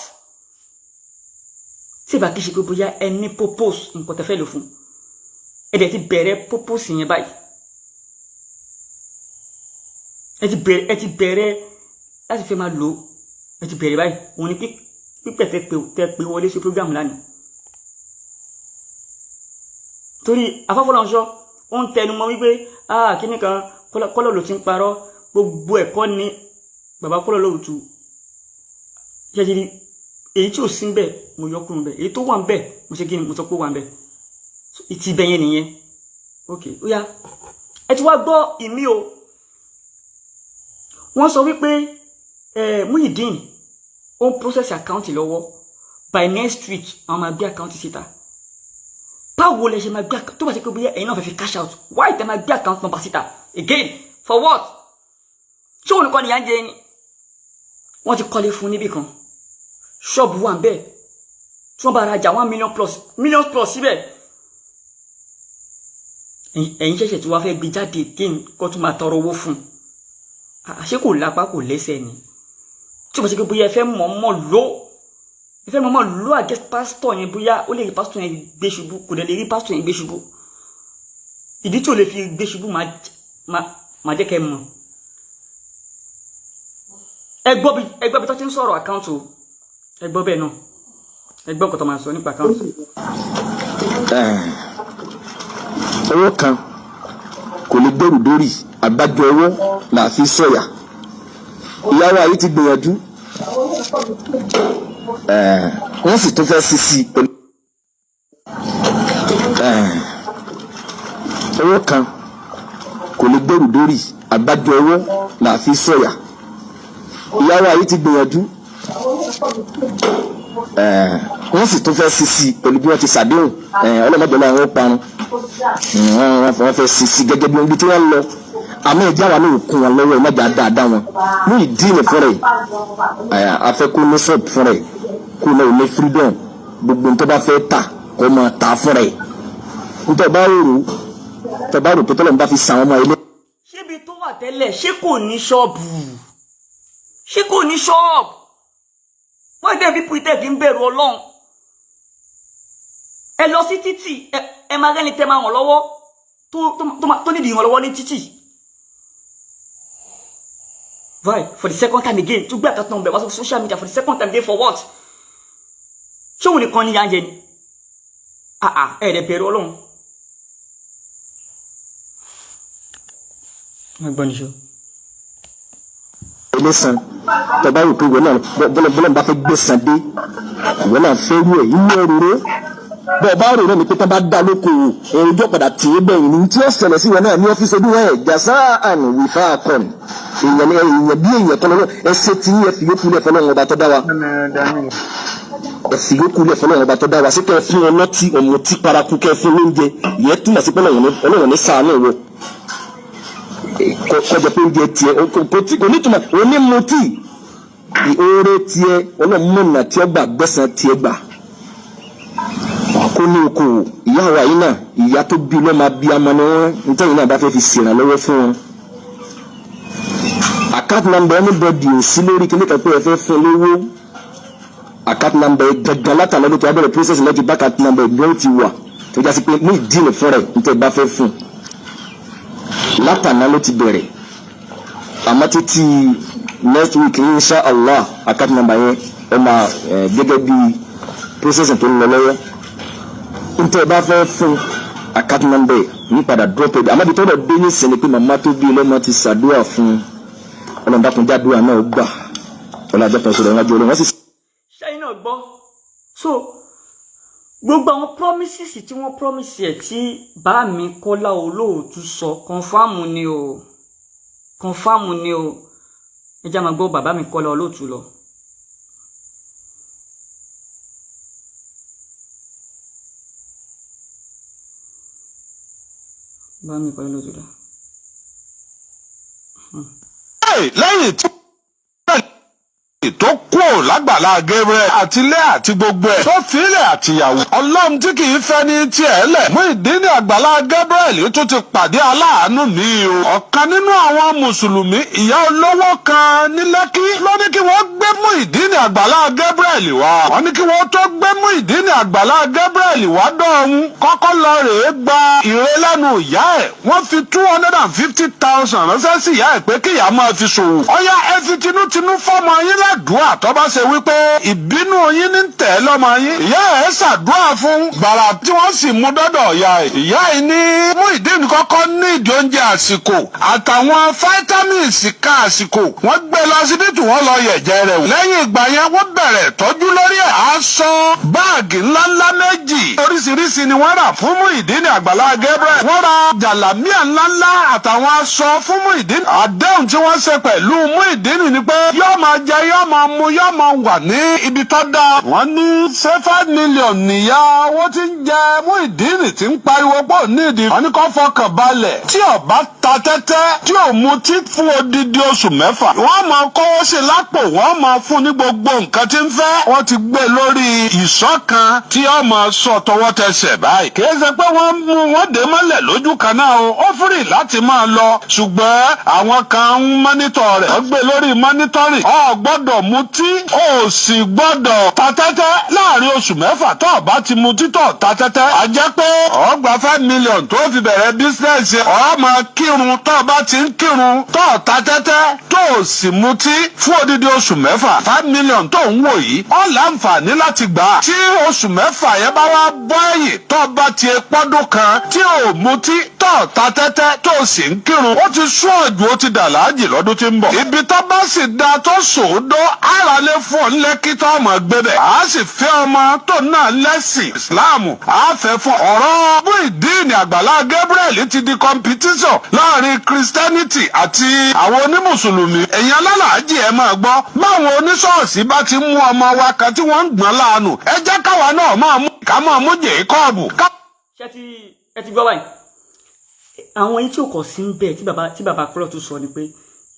C'est pas que je peux dire any purpose in portefeuille le fond. Et de ti bẹ̀rẹ̀ purpose yẹn báyìí. Et ti bẹ̀rẹ̀ láti fẹ́ máa lò. Et ti bẹ̀rẹ̀ báyìí. On ní pípẹ̀ tẹ́ pé wọlé sí programme lánàá. Torí afọ́fọ́lọ́nṣọ́ ó ń tẹnu mọ́ wípé kíní kan kọ́lọ̀ ló ti ń parọ́ gbogbo ẹ̀kọ́ ni bàbá kọ́lọ̀ lóòtú jẹ́jìrì èyí tí ò sí ń bẹ̀ mo yọ kúrò ń bẹ̀ èyí tó wà ń bẹ̀ mo ṣe kí ni mo sọ pé wà ń bẹ̀ ìtì bẹ̀yẹn nìyẹn ok ó yá ẹ ti wá gbọ́ ìmí o wọ́n sọ wípé Muyideen ó ń process account lọ́wọ́ by next week àwọn máa gbé account síta báwo lẹ ṣe máa gbé tó bá ṣe pé bóyá ẹ̀yin náà fẹ́ fi cash out why tẹ máa gbé account number síta again for what ṣé òun nìkan nìyà ń jẹ ni wọ́n ti kọ́lé fún níbì kan ṣọ́ọ̀bù wà ń bẹ̀ tí wọ́n bá rajà 1 million plus síbẹ̀ ẹ̀yin ṣẹ̀ṣẹ̀ tí wọ́n fẹ́ gbé jáde again kó tún máa tọrọ owó fún àṣé kò lápá kò lẹ́sẹ̀ ni tí wọ́n ṣe pé bóyá ẹ fẹ́ mọ̀ọ́mọ̀ ló àgẹ́ pásítọ̀ yẹn bóyá ó lè rí pásítọ̀ yẹn gbé ṣubú kò dẹ̀ lè rí pásítọ̀ yẹn gbé ṣubú ìdí tí ò lè fi gbé ṣubú máa jẹ́ kẹ́ mọ̀ ẹgbọ́ bí tó ti ń sọ̀rọ̀ àkáǹtì o ẹgbọ́ bẹ́ẹ̀ náà ẹgbọ́ kò tó máa sọ nípa àkáǹtì. owó kan kò lè gbèrú dórí àgbájọ owó là fi sọ̀yà ìyàwó ayé ti gbìyànjú wọ́n sì tún fẹ́ sisi owó kan kò lè gbèrú dórí àgbájọ owó là fi sọ̀yà ìyàwó ayé ti gbìyànjú wọ́n sì tún fẹ́ sisi pẹ̀lú bí wọ́n ti ṣàdéhùn ọlọ́mọdé náà wọ́n parun wọ́n fẹ́ sisi gẹ́gẹ́ bí ibi tí wọ́n lọ àmọ́ ìjà wà ní òkun wọn lọ́wọ́ ìmọ̀jà dáadáa wọn ní ìdílé fúnra ẹ̀ afẹ́kú ní sọ́ọ̀bù fúnra ẹ̀ kó náà ní freedom gbogbo nítorí bá fẹ́ tà kó máa tà fúnra ẹ̀ nítorí bá rò pé tọ́lọ́mù bá fi sàn ọmọ ilé. ṣébi tó wà tẹ́lẹ̀ ṣé kò ní ṣọ́ọ̀bù wọ́n dẹ̀ bí pítẹ́ kí ń bẹ̀rù ọlọ́run ẹ lọ sí títì ẹ máa rẹ́ni tẹ́ máa ràn lọ́wọ́ tó nídìí ìrànlọ́wọ́ ní títì. Right, for the second time again, to get that number, was on social media for the second time again for what? Show me the corny yanjen. The pero alone. My bunny show. Listen, the Bible people will not have a Sunday. When I fail you, you bẹ́ẹ̀ bá rò ní pété bá dá lóko èròjọ́ padà tì í bẹ́ẹ̀ ní tí ó ṣẹlẹ̀ sí wọn náà ní ọ́fíìsì ojú wọn ẹ̀ jàsá àná wìfà àkọ́ni èèyàn bí èèyàn tọ́lọ́ ẹsẹ̀ tí ẹ fi yókù lẹ̀ fọlọ́run ọba tó dá wa ẹ fi yókù lẹ̀ fọlọ́run ọba tó dá wa sí kẹ́ ẹ fún wọn lọ́tí ọmọ tí paraku kẹ́ ẹ fún lóúnjẹ ìyẹn túmọ̀ sí pé ọlọ́run ní sàánú wọ kọjá pé oúnjẹ tiẹ̀ kò ní túmọ̀ onímọ̀tì ìhóore tiẹ̀ ọlọ́run mọ̀nà tí ó gbà gbẹ̀sán tiẹ̀ gbà kó ní oko ìyá wa yìí náà ìyá tó bí lọ́ máa bí amọ̀ ni wọ́n nítorí náà bá fẹ́ fi ṣèrànlọ́wọ́ fún wọn. account number anybody ò sí lórí kíní kan pé ẹ fẹ́ fún lówó account number gangan látàlọ́ ló ti wá bẹ̀rẹ̀ process láti bá account number ìgbọ́n ti wà tó jásí pé ní ìdílé fún rẹ̀ nítorí bá fẹ́ fún látàná ló ti bẹ̀rẹ̀ àmọ́ títí next week insha Allah account number yẹn ẹ máa gẹ́gẹ́ bí process tó ń lọ lọ́wọ́ nítorí bá fẹ́ fún account number ní padà drop it àmọ́ bí tó lọ dé ní ìsẹ̀lẹ̀ pé màmá tó bí ọlọ́mọ ti ṣàdúrà fún ọlọ́dàkùnjádùá náà gbà ọlọ́dàjọ́ kan sọ̀rọ̀ ìrìnàjò rẹ̀ wọ́n sì. ṣẹ́yìn náà gbọ́ so gbogbo àwọn promises tí wọ́n promise ẹ̀ tí bá mi Kọ́lá Olóòtú sọ confam ni o ẹ já máa gbọ́ bàbá mi Kọ́lá Olóòtú lọ. bá mi Kọ́lá Olóòtú dá. lẹ́yìn tí tó kúrò lágbàlá Gabriel àtilé àti gbogbo ẹ̀ tó filẹ̀ àtìyàwó. Ọlọ́run tí kì í fẹ́ ní tiẹ̀ lẹ̀. Muyideen Àgbàlá Gabriel tó ti pàdé aláàánú ní o. Ọ̀kan nínú àwọn mùsùlùmí ìyá olówó kan ní Lẹ́kí ló ní kí wọ́n gbé Muyideen Àgbàlá Gabriel wá. Wọ́n ní kí wọ́n tó gbé Muyideen Àgbàlá Gabriel wá dọ̀hún kọ́kọ́ lọ rèé gba ìre lẹ́nu ìyá ẹ̀. Wọ́n fi 250,000 ránṣẹ́ sí ìyá ẹ̀ pé kí ìyá máa fi ṣòwò. Ọ̀yá ẹ fi tinútinú fọ́mọ yín ládùúà tó bá ṣe wípé ìbínú yín ní tẹ̀ lọ́mọ yín. Ìyá ẹ̀ ṣàdúrà fún gbàrà tí wọ́n sì mú dọ́dọ̀ ìyá ẹ̀. Ìyá ẹ̀ ní Muyideen kọ́kọ́ ní ìdí oúnjẹ àsìkò àtàwọn vitamins ká àsìkò. Wọ́n gbé lọ síbítù wọ́n lọ yẹ̀jẹ̀ rẹ̀ wò. Lẹ́yìn ìgbà yẹn wọ́n bẹ̀rẹ̀ tọ́jú lórí ẹ̀. Aṣọ báàgì ńláńlá méjì oríṣiríṣi ni wọ́n rà fún Muyideen Àgbàlá Gabriel. Wọ́n ra jàlámíà ńláńlá àtàwọn aṣọ fún Muyideen. Àdéhùn tí wọ́n ṣe pẹ̀lú Muyideen ni pé yóò máa jẹ yóò máa mu yóò máa wà ní ibi tó dáa. Wọ́n ní ṣé 5 million níyà owó tí ń jẹ Muyideen tí ń pariwo pọ̀ nídìí. Wọ́n ní kó fọkàn balẹ̀ tí ó bá ta tẹ́tẹ́ tí ò mutí fún odidi oṣù 6. Wọ́n máa kówó sí lápò wọ́n máa fún ní gbogbo nǹkan tí ń fẹ́. Wọ́n ti gbé lórí ìṣọ́ kan tí ó máa sọ tọwọ́ tẹsẹ̀ báyìí. Kì í ṣe pé wọ́n mú wọn dé mọ́lẹ̀ lójú kan náà o. Ó fìrì láti máa lọ ṣùgbọ́n àwọn kan ń mọ́nítọ̀ rẹ̀. Wọ́n gbé lórí mọ́nítọ́rì. Ó gbọ́dọ̀ mutí ó sì gbọ́dọ̀ ta tẹ́tẹ́ láàrin oṣù 6 tó bá ti mutí tó ta tẹ́tẹ́. A jẹ́ pé ó gba 5 million tó fi bẹ̀rẹ̀ bísínẹ́sì. Ó máa kírun tó bá ti ń kírun tó ta tẹ́tẹ́ tó sì mutí fún odidi oṣù 6. 5 million tó ń wò yìí ó láǹfààní láti gbà á. Tí oṣù 6 yẹn bá wá bọ́ ẹ̀yìn tó bá ti pọ́dún kan tí ò mutí tó ta tẹ́tẹ́ tó sì ń kírun ó ti sún ọ̀jù ó ti dà láàjì lọ́dún tí ń bọ̀. Ibi tó bá sì da tó sòódó àràlé fún ọ Lẹ́kí tó ọmọ gbébẹ̀. A sì fẹ́ ọmọ tó náà lẹ́sìn Ìsìláàmù. A fẹ́ fún ọ̀rọ̀ Muyideen Àgbàlá Gabriel ti di competition láàrin Christianity àti àwọn onímùsùlùmí. Ẹ̀yin alálàájì ẹ máa gbọ́ báwọn oníṣọ́ọ̀ṣì bá ti mú ọmọ wa kan tí wọ́n ń gbọ́n láàánú. Ẹ jẹ́ káwa náà máa mú Jèkọ́ọ̀bù. Ṣé ẹ ti gbọ́ báyìí? Àwọn yìí tí ò kọ̀ sí ń bẹ̀ tí bàbá Kọ́lá tó sọ ni pé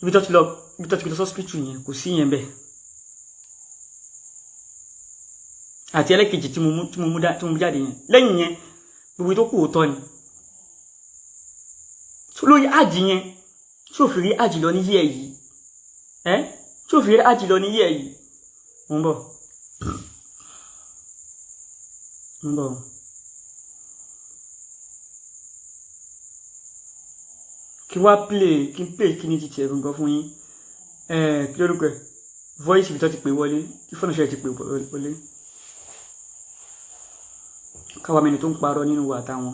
ibi tó ti lọ hospital yẹn kò sí yẹn bẹ́ẹ̀. Àti ẹlẹ́kejì tí mo mú jáde yẹn lẹ́yìn yẹn gbogbo tó kù òótọ́ ni. Lórí àjì yẹn tí ò fi rí àjì lọ ní yẹ́ yìí tí ò fi rí àjì lọ ní yẹ́ yìí mo ń bọ̀. Kí n play kí ní ti tiẹ̀ gangan fún yín. Kí lórúkọ ẹ̀ voice ibi tó ti pè wọlé kí fọ́nà ṣe ti pè wọlé. Káwa mẹ́ni tó ń parọ́ nínú wa àtàwọn.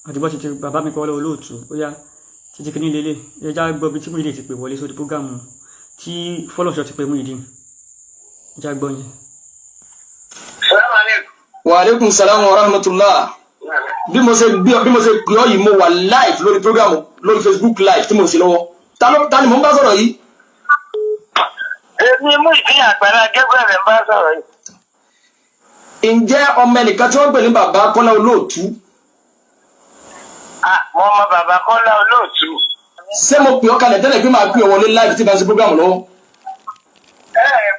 Àdìbọ́ ti bàbá mi Kọ́lá Olóòtú ó yá títí kí ní lélẹ̀ ẹjá gbọ́ bí tí Muyideen ti pè wọlé sórí prógámù tí fọ́lọ́ṣọ́ ti pè Muyideen ẹjá gbọ́ yẹn. Wa alaikum salam wa rahmatullah. Bí mo ṣe gbé ọ yìí mo wà live lórí program lórí Facebook live tí mo ṣe lọ́wọ́. Ta ni mo ń bá sọ̀rọ̀ yìí? Èmi Muyideen Àgbàlá Gabriel ń bá sọ̀rọ̀ yìí. Ǹjẹ́ ọmọ ẹnìkan tí wọ́n pè ní bàbá Kọ́lá Olóòtú? Mo mọ bàbá Kọ́lá Olóòtú. Ṣé mo pè ọ́ kalẹ̀ tẹ́lẹ̀ pé máa pè ọ wọlé live tí bá ṣe program lọ́wọ́?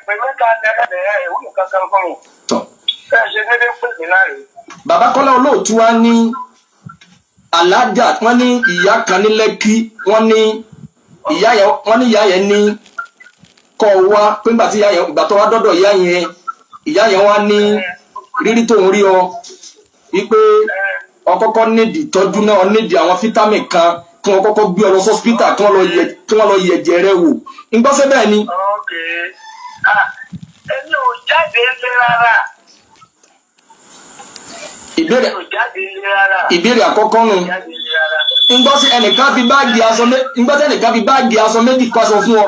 Pè mí ká tẹ́lẹ̀ ìwúlò kankan fún mi. Tọ́. Ṣe dédé pè mí náà rí. Bàbá Kọ́lá Olóòtú wá ní alájà wọ́n ní ìyá kan ní Lẹ́kí wọ́n ní ìyá yẹn ní kọ́ wá pé nígbà tí ìgbà tó wá dọ́dọ̀ ìyá yẹn wá ní rírí tó ń rí ọ wípé ọkọ́kọ́ nídìí tọ́jú náà nídìí àwọn fítámì kan kí wọ́n kọ́kọ́ gbé ọ lọ sọ́spítà kí wọ́n lọ yẹ̀jẹ̀ rẹ wò ńgbọ́sẹ̀ bẹ́ẹ̀ ni. Èmi ò jáde ńlé rárá. Ìbéèrè àkọ́kọ́ nù. Ńgbọ́sí ẹnìkan fi báàgì aṣọ méjì kó aṣọ fún ọ.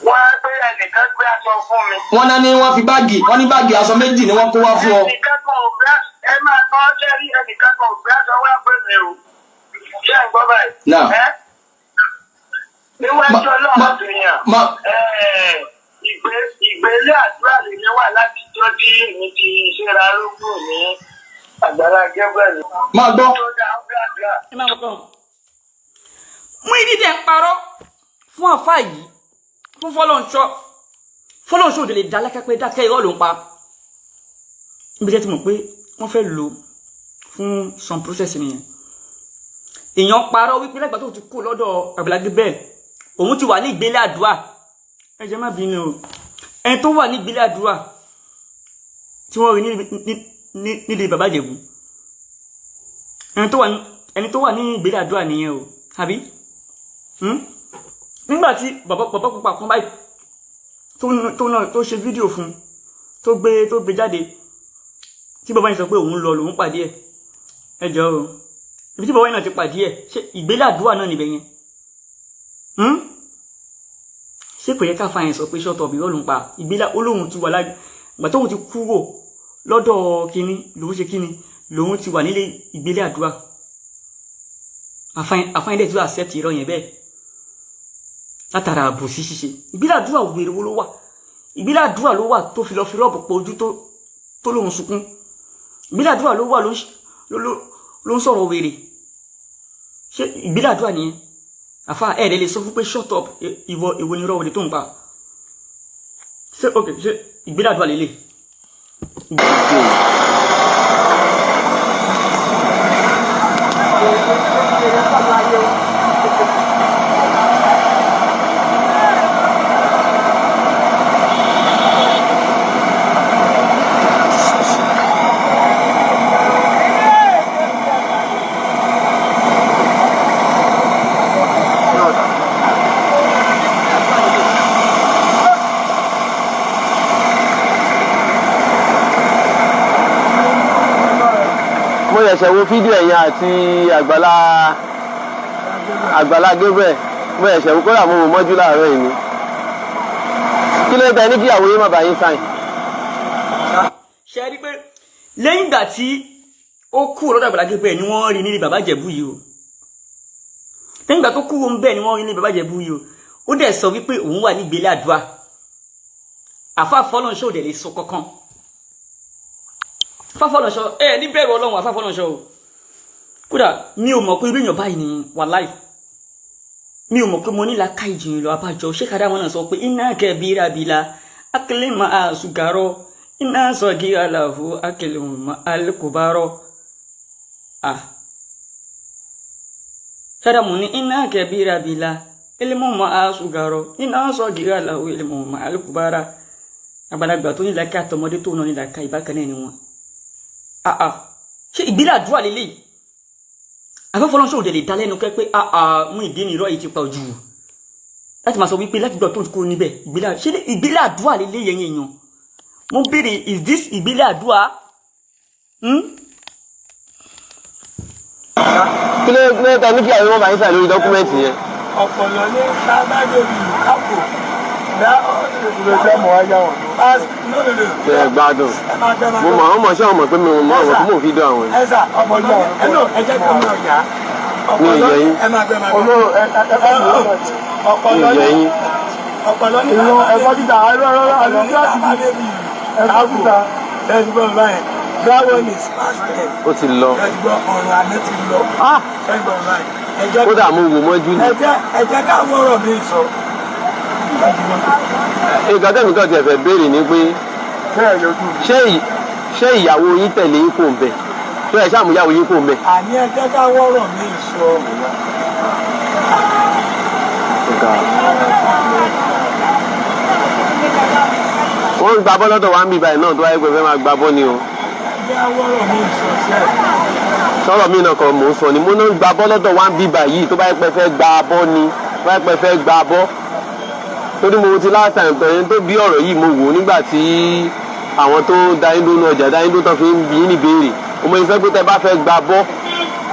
Wọ́n á gbé ẹnìkan gbé aṣọ fún mi. Wọ́n náà ní wọ́n ní báàgì aṣọ méjì ni wọ́n kó wá fún ọ. Ẹnìkan kan ò gbé ẹ máa gbọ́ jẹ́rí ẹnìkan kan ò gbé aṣọ wá pé mi o. Ṣé ẹ̀ ń gbọ́ báyìí? Náà. Níwájú Ọlọ́run tó yàn. Ìgbélé àdúrà lè ní wà láti jọ́ tí èmi ti ṣera rúgbò ní Àgbàlá Gabriel. Máa gbọ́. Muyideen dẹ̀ parọ́ fún àfáà yìí fún Fọlọ́runṣọ́ òde lè dá lẹ́kẹ́ pé dákẹ́ irọ́ ló ń pa níbi jẹ́ ti mọ̀ pé wọ́n fẹ́ lò fún some process nìyẹn èèyàn parọ́ wípé lẹ́gbàá tó ti kú lọ́dọ̀ Agbala Gabriel òun ti wà ní ìgbélé àdúrà ẹ jẹ́ má bínú o ẹni tó wà ní ìgbélé àdúrà tí wọ́n rí nídìí bàbá Ìjẹ̀bú ẹni tó wà ní ìgbélé àdúrà nìyẹn o àbí nígbà tí bàbá pupa kan báyìí tó ṣe fídíò fún tó gbé jáde tí bàbá yìí sọ pé òun lọ lòun pàdé ẹ̀ ẹ jọ̀ọ́ o ibi tí bàbá yìí náà ti pàdé ẹ̀ ṣe ìgbélé àdúrà náà níbẹ̀ yẹn ṣé kò yẹ ká fa yẹn sọ pé ṣọ́tọ̀ bí wọ́n ló ń pa ìgbélé olóhùn ti wà lágbè ìgbà tóhun ti kúrò lọ́dọ̀ kíní lòun ṣe kíní lòun ti wà nílé ìgbélé àdúrà àfáyín dẹ̀ tí ó accept irọ́ yẹn bẹ́ẹ̀ látara àbòsí ṣíṣe ìgbélé àdúrà wèrè wo ló wà ìgbélé àdúrà ló wà tó fi lọ fi rọ́ọ̀bù pọ̀ ojú tó lóhun sunkún ìgbélé àdúrà ló wà ló ń sọ̀rọ̀ wèrè ṣé ìgbélé àdúrà nìyẹn àfa ẹ̀ẹ́dẹ̀ lè sọ fún pé shut up ìwọ ni rọ́ọ̀wèrè tó ń pa ṣé ok ṣé ìgbélé àdúrà lélẹ̀. ẹ̀ṣẹ̀ wo fídíò ẹ̀yìn àti Àgbàlá Gabriel mo ẹ̀ṣẹ̀ wo kódà mo wò mọ́jú láàárọ̀ yìí ni kí ló dé ní kí ìyàwó yín má bàa yín sáyìn. ṣe rí pé lẹ́yìn ìgbà tí ó kú lọ́dọ̀ Àgbàlá Gabriel ni wọ́n rí nílé bàbá Ìjẹ̀bú yìí o lẹ́yìn ìgbà tó kú wọn bẹ́ẹ̀ ni wọ́n rí nílé bàbá Ìjẹ̀bú yìí o ó dẹ̀ sọ wípé òun wà ní ìgbélé àdúrà àfáà Fọlọ́runṣọ́ ò dẹ̀ lè sọ kankan Fọlọ́runṣọ́ ní bẹ̀rù Ọlọ́run àfáà Fọlọ́runṣọ́ o kódà mi ò mọ̀ pé irú èèyàn báyìí ni wàláì mi ò mọ̀ pé mo ní làákà ìjìnlẹ̀ lọ abájọ ṣé kàdá wọn náà sọ pé iná kẹbíra bìlà akílẹ̀mọ̀ àṣùgàrọ̀ iná sọ̀gí àlàfo akílẹ̀mọ̀ alẹ́kùbárọ̀ kàdá mo ní iná kẹbíra bìlà ilẹ̀mọ̀ àṣùgàrọ̀ iná sọ̀gí àlàfo ilẹ̀mọ̀ alẹ́kùbárọ̀ àgbàlagbà tó ní làákà àtọmọdé tó náà ní làákà ìbákan náà ni wọn. ṣé ìgbélé àdúrà lélẹ́yìí àfẹ́ Fọlọ́runṣọ́ òde lè dá lẹ́nu kẹ́ pé Muyideen irọ́ yìí ti pa ojú láti máa sọ wípé láti gbọ́ tó ń kó níbẹ̀ ìgbélé àdúrà lè léyìn èèyàn mo béèrè is this ìgbélé àdúrà. kí ló ta ní kí àwọn ọmọ bàyí sà lórí dọ́kúmẹ́ǹtì yẹn. ọ̀pọ̀lọ́ ní sábàdébì kápò ẹ gbádùn mo mọ àwọn ọmọ ṣé wọn mọ pé mo mọ àwọn tó mò ń fi dán àwọn yìí. ẹ sà ọpọlọ ẹ jẹ́ kí mi ò yá ọpọlọ ẹ máa gbẹ máa gbẹ ọpọlọ ní ọpọlọ ní ẹ̀fọ́ títà ọlọ́run sábàdébì kápò ẹ̀dùgbọ́n báyìí gbáwọ́ ní spastel ó ti lọ ẹ̀dùgbọ́n ọ̀rọ̀ àná ti lọ ẹ̀dùgbọ́n báyìí kódà mo wò mọ́jú ni. ẹ jẹ́ ká wọ́rọ̀ mi sọ. nǹkan tẹ́mi kan ti ẹ̀fẹ̀ béèrè ni pé ṣé ìyàwó yín tẹ̀lé yín kò ń bẹ̀ tó ẹ̀ ṣáà mú ìyàwó yín kò ń bẹ̀. àní ẹ jẹ́ ká wọ́rọ̀ mi sọ. wọ́n ń gba bọ́ lọ́dọ̀ wa ń bí báyìí náà tó wáyé pé fẹ́ máa gba bọ́ ni o. ẹ jẹ́ wọ́rọ̀ mi sọ sẹ́ẹ̀. sọ̀rọ̀ mi náà kan mò ń sọ ni mo náà ń gba bọ́ lọ́dọ̀ wa ń bí báyìí tó bá yẹ pé fẹ́ gba bọ́ ni tó bá yẹ pé fẹ́ gba bọ́ torí mo ti last time pẹ̀lú tó bí ọ̀rọ̀ yìí mo wò nígbà tí àwọn tó da indo nu ọjà da indo tán fi ń bí ní béèrè ọmọ ìfẹ́ pé tẹ bá fẹ́ gba bọ́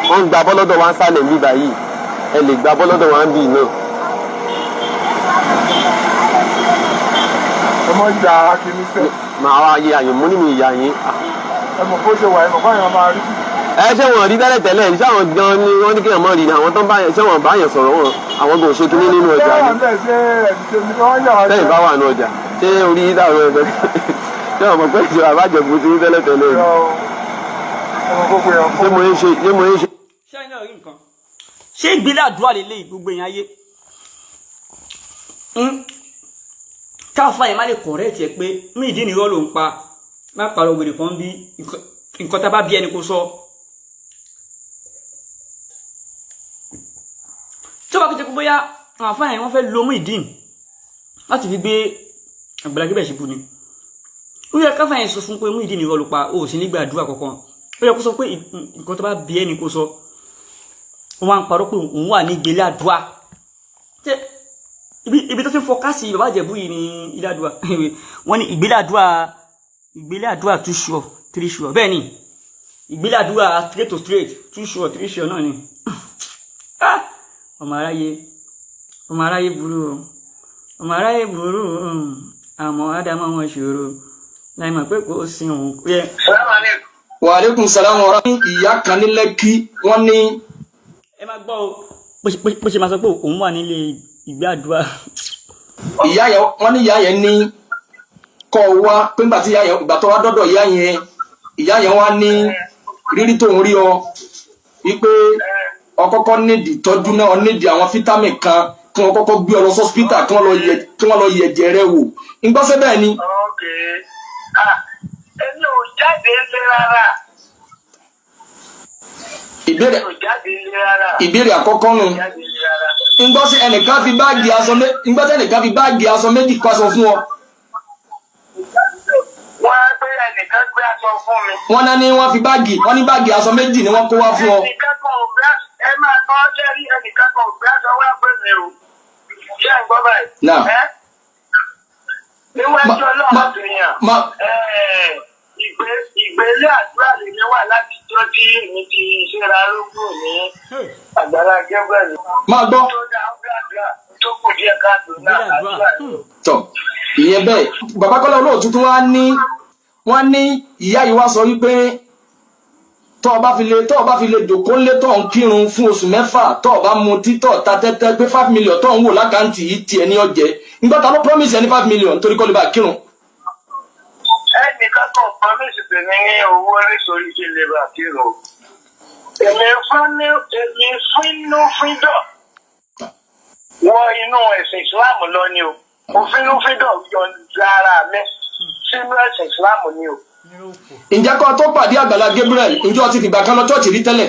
wọ́n ń gba bọ́ lọ́dọ̀ wa ń sálẹ̀ ní báyìí ẹ lè gba bọ́ lọ́dọ̀ wa ń bì náà. ọmọ ìjà akíní sẹ. màá wá yé àyè mú ní mi ìyá yín. ẹ mọ̀ bó ṣe wà ẹ mọ̀ báyọ̀ máa rí. ẹ ṣé wọn rí tẹ́lẹ̀ tẹ́lẹ̀ ṣé àwọn gan ni wọ́n ní kéèyàn mọ̀ rí ni àwọn tó ń bá yẹn ṣé wọn bá yẹn sọ̀rọ̀ wọn àwọn tó ń ṣe kínní nínú ọjà ni. lẹ́yìn bá wà ní ọjà ṣé orí yín dàrú ẹ̀ bẹ́ẹ̀ ṣé wọn mọ̀ pé ìjọba àbájọpọ̀ ti rí tẹ́lẹ̀ tẹ́lẹ̀ ṣé mo ń ṣe. ṣé ẹ̀yin náà rí nǹkan ṣé ìgbélé àdúrà lélẹ̀ gbogbo èèyàn ayé káfà yẹn má lè correct ẹ pé Muyideen irọ́ ló ń pa má parọ́ wèrè kan bí nǹkan tá bá bí ẹni kó sọ tí ó bá kí jẹ́ pé bóyá àwọn àfáà yẹn wọ́n fẹ́ lo Muyideen láti fi gbé Agbala Gabriel ṣubú ni ó yẹ káfà yẹn sọ fún pé Muyideen irọ́ ló pa ó sì nígbà àdúrà kankan ó yẹ kó sọ pé nǹkan tó bá bí ẹni kó sọ wọ́n máa ń parọ́ pé òun wà ní ìgbélé àdúrà ibi tó fi fọkásì bàbá Ìjẹ̀bú yìí ní ilé àdúrà wọ́n ní ìgbélé àdúrà 2 sure 3 sure bẹ́ẹ̀ ni ìgbélé àdúrà straight to straight 2 sure 3 sure náà ni ọmọ aráyé burú àmọ́ ádámọ́ wọn ṣòro láì mọ̀ pé kò sí òun yẹ. Wa alaikum salam wa rahmatullahi. Ìyá kan ní Lẹ́kì wọ́n ní. Ẹ máa gbọ́ o bó ṣe máa sọ pé òun wà nílé ìgbé àdúrà. Ìyá yẹn wọ́n ní ìyá yẹn ní kọ́ wá pé nígbà tí ìgbà tó wá dọ́dọ̀ ìyá yẹn wá ní rírí tóun rí ọ wípé ọkọ́kọ́ nídìí tọ́jú náà nídìí àwọn fítámì kan kí wọ́n kọ́kọ́ gbé ọ lọ sọ́spítà kí wọ́n lọ yẹ̀jẹ̀ rẹ wò ńgbọ́sẹ̀ bẹ́ẹ̀ ni. Èmi ò jáde ńlé rárá. Ìbéèrè àkọ́kọ́ nù. Ńgbọ́sí ẹnìkan fi báàgì aṣọ méjì kó aṣọ fún ọ. Wọ́n á gbé ẹnìkan gbé aṣọ fún mi. Wọ́n ní wọ́n ní báàgì aṣọ méjì ni wọ́n kó wá fún ọ. Ẹnìkan kan ò gbé ẹ máa gbọ́ sẹ́rí ẹnìkan kan ò gbé aṣọ wá pé mi o. Ṣé ẹ̀ ń gbọ́ báyìí? Náà. Níwájú Ọlọ́run àtòyàn. Ìgbélé àdúrà lèmi wà láti jọ́ tí èmi ti ṣera lógún ní Agbala Gabriel. Máa gbọ́. Tó kù díẹ̀ káàtó náà àdúrà. Tọ́ ìyẹn bẹ́ẹ̀ bàbá Kọ́lá Olóòtú tó wọ́n ní ìyá yìí wá sọ wípé tọ́ ọ bá fi lè jòkó lé tọ́ ń kírun fún oṣù 6 tọ́ ọ bá mu títọ́ ta tẹ́tẹ́ pé 5 million tọ́ ń wò lákàntì yìí tiẹ̀ ní ọjẹ́ nígbà tá ló promise ẹni 5 million torí kọ́ lè bá kírun. Ẹnìkan kan promise pé ní owó oríṣiríṣi ṣe lè bá kírun. Èmi fínú fídọ̀ wọ inú ẹ̀sìn Islam lọ ni o. Mo fínú fídọ̀ yọ ara mi sínú ẹ̀sìn Islam ni o. Ǹjẹ́ kó tó pàdé Agbala Gabriel ǹjẹ́ o ti fìgbà kan lọ chọ́ọ̀chì rí tẹ́lẹ̀?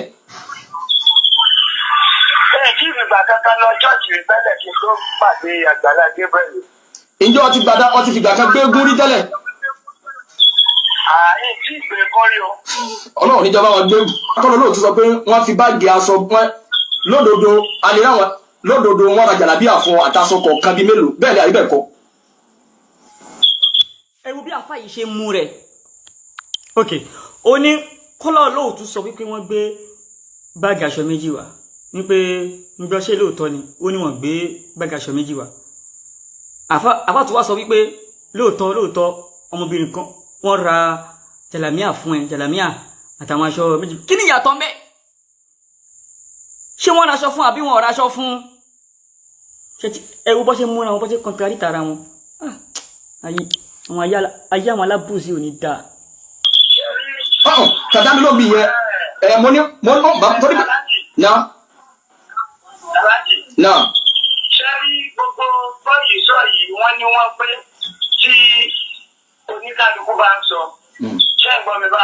Kí ìgbà kankan lọ chọ́ọ̀chì rí tẹ́lẹ̀ kí n tó pàdé Agbala Gabriel. Ǹjẹ́ o ti fìgbà kan gbé egún rí tẹ́lẹ̀? Ààyè tí ìgbè kọ́rí o. Ọlọ́run níjọba wọn gbé Kọ́lá Olóòtú sọ pé wọ́n fi báàgì aṣọ wọn lódodo alẹ́ráwọn lódodo wọn ra jàlábíà fún àtàṣọ kọ̀ọ̀kan bíi mélòó bẹ́ẹ̀ ni àríbẹ̀ kọ́. Ẹ wo bí àfáà yìí ṣe mú rẹ̀. Ok, ó ní Kọ́lá Olóòtú sọ wípé wọ́n gbé báàgì aṣọ méjì wá wípé níbi ọṣẹ́ lóòótọ́ ni ó ní wọ́n gbé báàgì aṣọ méjì wá. Àfáà tó wá sọ wípé lóòótọ́ ọmọbìnrin kan wọ́n ra jàlámíà fún ẹ jàlámíà àtàwọn aṣọ méjì kí ni ìyàtọ̀ ńbẹ̀ ṣé wọ́n raṣọ fún àbí wọ́n raṣọ fún ẹwú bọ́ ṣe múra wọn bọ́ ṣe kọntradíta ara wọn ayé àwọn alábùsí ò ní dáa. Kàdámi ló bí yẹn mo ní torí náà. Ṣé rí gbogbo bọ́ọ̀yì sọ yìí wọ́n ní wọ́n pé tí oníkàlùkù bá ń sọ ṣé ń gbọ́ mi bá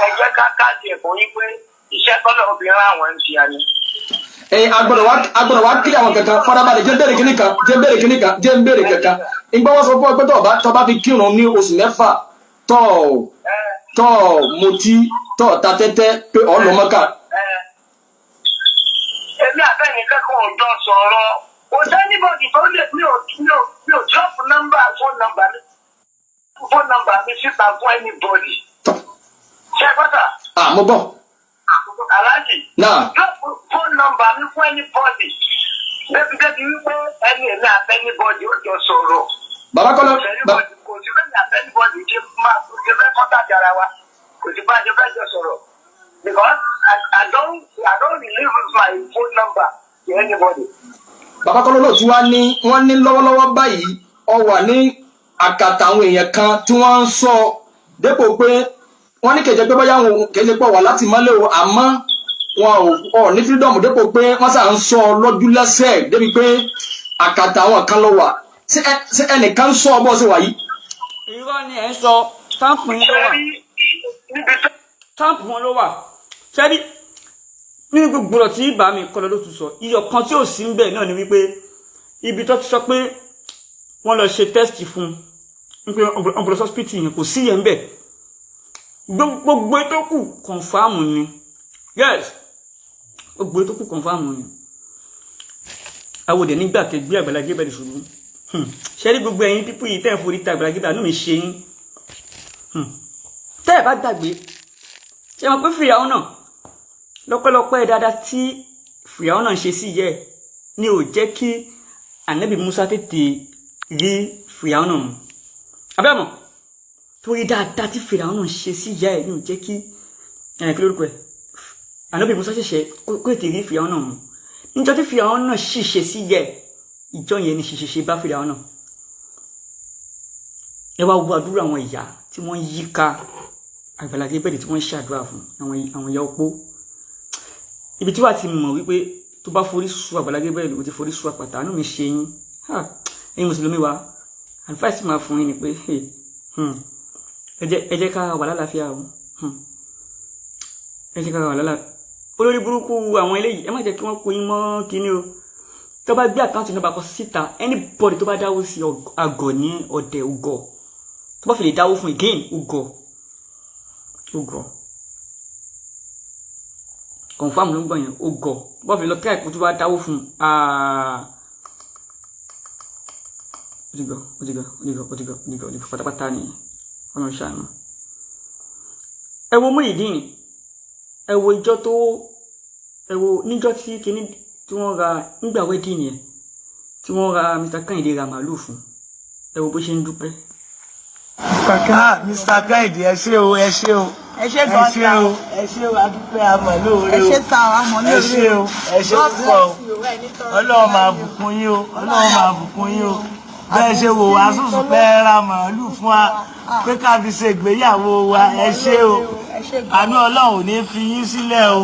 ẹgbẹ́ káàkiri ẹ̀kọ́ yí pé iṣẹ́ tọ́lọ̀ obìnrin àwọn ń ṣe àní. agbọ́dọ̀ wá kílẹ̀ àwọn kankan farabalẹ̀ jẹ́ bẹ̀rẹ̀ kankan ìgbà wọ́n sọ fún ọ pé tọ́ bá fi kírun ní oṣù 6 tọ́ mutí tọ́ ta tẹ́tẹ́ pé ọ̀ lọ Mọ́kà. Èmi àbẹ́nìkan kan ò jọ sọ̀rọ̀ kò sẹ́nìbọ̀dì tó lè mi ò drop phone number mi síta fún anybody. Ṣé pátá? Mo bọ̀. Aláàjì. Drop phone number mi fún anybody. Débi wípé èmi àbẹ́nìbọ̀dì ó jọ sọ̀rọ̀. Bàbá Kọ́lá. Kò sí bẹ́ẹ̀ àbẹ́nìbọ̀dì ṣe fẹ́ kọ́tà jára wa. Kò sí bá a ṣe fẹ́ jọ sọ̀rọ̀. Because I don't release my phone number to anybody. Bàbá Kọ́lá Olóòtú wọ́n ní lọ́wọ́lọ́wọ́ báyìí ọ wà ní àkàtà àwọn èèyàn kan tí wọ́n ń sọ dépò pé wọ́n ní kẹjẹ pé bóyá wọn kẹjẹ pọ̀ wà láti mọ́lẹ̀ o àmọ́ wọn ò ní freedom dépò pé wọ́n sà ń sọ lójú lẹ́sẹ̀ débi pé àkàtà àwọn kan ló wà ṣé ẹnìkan sọ ọ bọ́ sí wàyí. irọ́ ni ẹ̀ ń sọ táǹpù yín ló wà táǹpù wọn ló wà ṣẹ́rí nínú gbogbo ọ̀rọ̀ tí ìbá mi kọ́ lọ ló tún sọ iyọ̀ kan tí ò sí ń bẹ̀ náà ni wípé ibi tó ti sọ pé wọ́n lọ ṣe test fún un pé ọ̀pọ̀lọpọ̀ hospital yẹn kò sí yẹn ń bẹ̀ gbogbo tó kù kọ̀ǹfàmù ni yes gbogbo tó kù kọ̀ǹfàmù ni àwòdẹ nígbà kẹgbẹ́ Àgbàlá Gabriel ṣubú ṣẹ́rí gbogbo ẹ̀yin pípú yìí tẹ́ ẹ̀ forí ta Àgbàlá Gabriel àánú mi ṣe yín tẹ́ ẹ̀ bá gbàgbé ṣe mọ̀ pé fìyàwó náà lọ́pọ̀lọpọ̀ ẹ̀ dáadáa tí fìyàwó náà ṣe sí yẹ ni ò jẹ́ kí Ànábì Musa tètè rí fìyàwó náà mú abẹ́mọ̀ torí dáadáa tí fìyàwó náà ṣe sí yẹ ni ò jẹ́ kí kí lórúkọ ẹ̀ Ànábì Musa ṣẹ̀ṣẹ̀ kó tètè rí fìyàwó náà mú níjọ́ tí fìyàwó náà ṣìṣe sí yẹ ìjọ yẹn ni ṣìṣe bá fìyàwó náà ẹ wá wo àdúrà àwọn ìyá tí wọ́n yí ká Àgbàlá Gabriel tí wọ́n ṣàdúrà fún àwọn ìyá opó ibi tí wàá ti mọ̀ wípé tó bá forí sú Àgbàlá Gabriel ó ti forí sú àpàtà àánú mi ṣe yín ẹ̀yin mùsùlùmí wa advice máa fún yín ni pé ẹ jẹ́ ká wà lálàáfíà o ẹ jẹ́ ká wà lálàáfíà olórí burúkú àwọn eléyìí ẹ má jẹ́ kí wọ́n kó yín mọ́ kíní o tó bá gbé àkáǹtì náà bá kọ síta anybody tó bá dáwó sí àgọ̀ ní ọ̀dẹ̀ ògọ̀ tó bá fi lè dáwó fún again ògọ̀ confam ló ń gbọ́ yẹn ògọ̀ tó bá fi lọ kíláà tó bá dáwó fún òdìgọ̀ pátápátá ni ọ̀nà ìṣàánú. ẹ wo Muyideen ẹ wo ìjọ tó ẹ wo níjọ́ tí kíní tí wọ́n ra nígbà wedding yẹn tí wọ́n ra Mr. Kehinde ra màálù fún ẹ wo bó ṣe ń dúpẹ́. Mr. Kehinde ẹ ṣé o ẹ ṣé o ẹ ṣé o ẹ ṣé o adúpẹ́ àmọ́ lóore o ẹ ṣé o ẹ ṣé púpọ̀ o Ọlọ́run máa bùkún yín o Ọlọ́run máa bùkún yín o bẹ́ẹ̀ ṣe wò wá sùsù pé ra màálù fún wa pé ká fi ṣe ìgbéyàwó wa ẹ ṣé o àánú Ọlọ́run ò ní fi yín sílẹ̀ o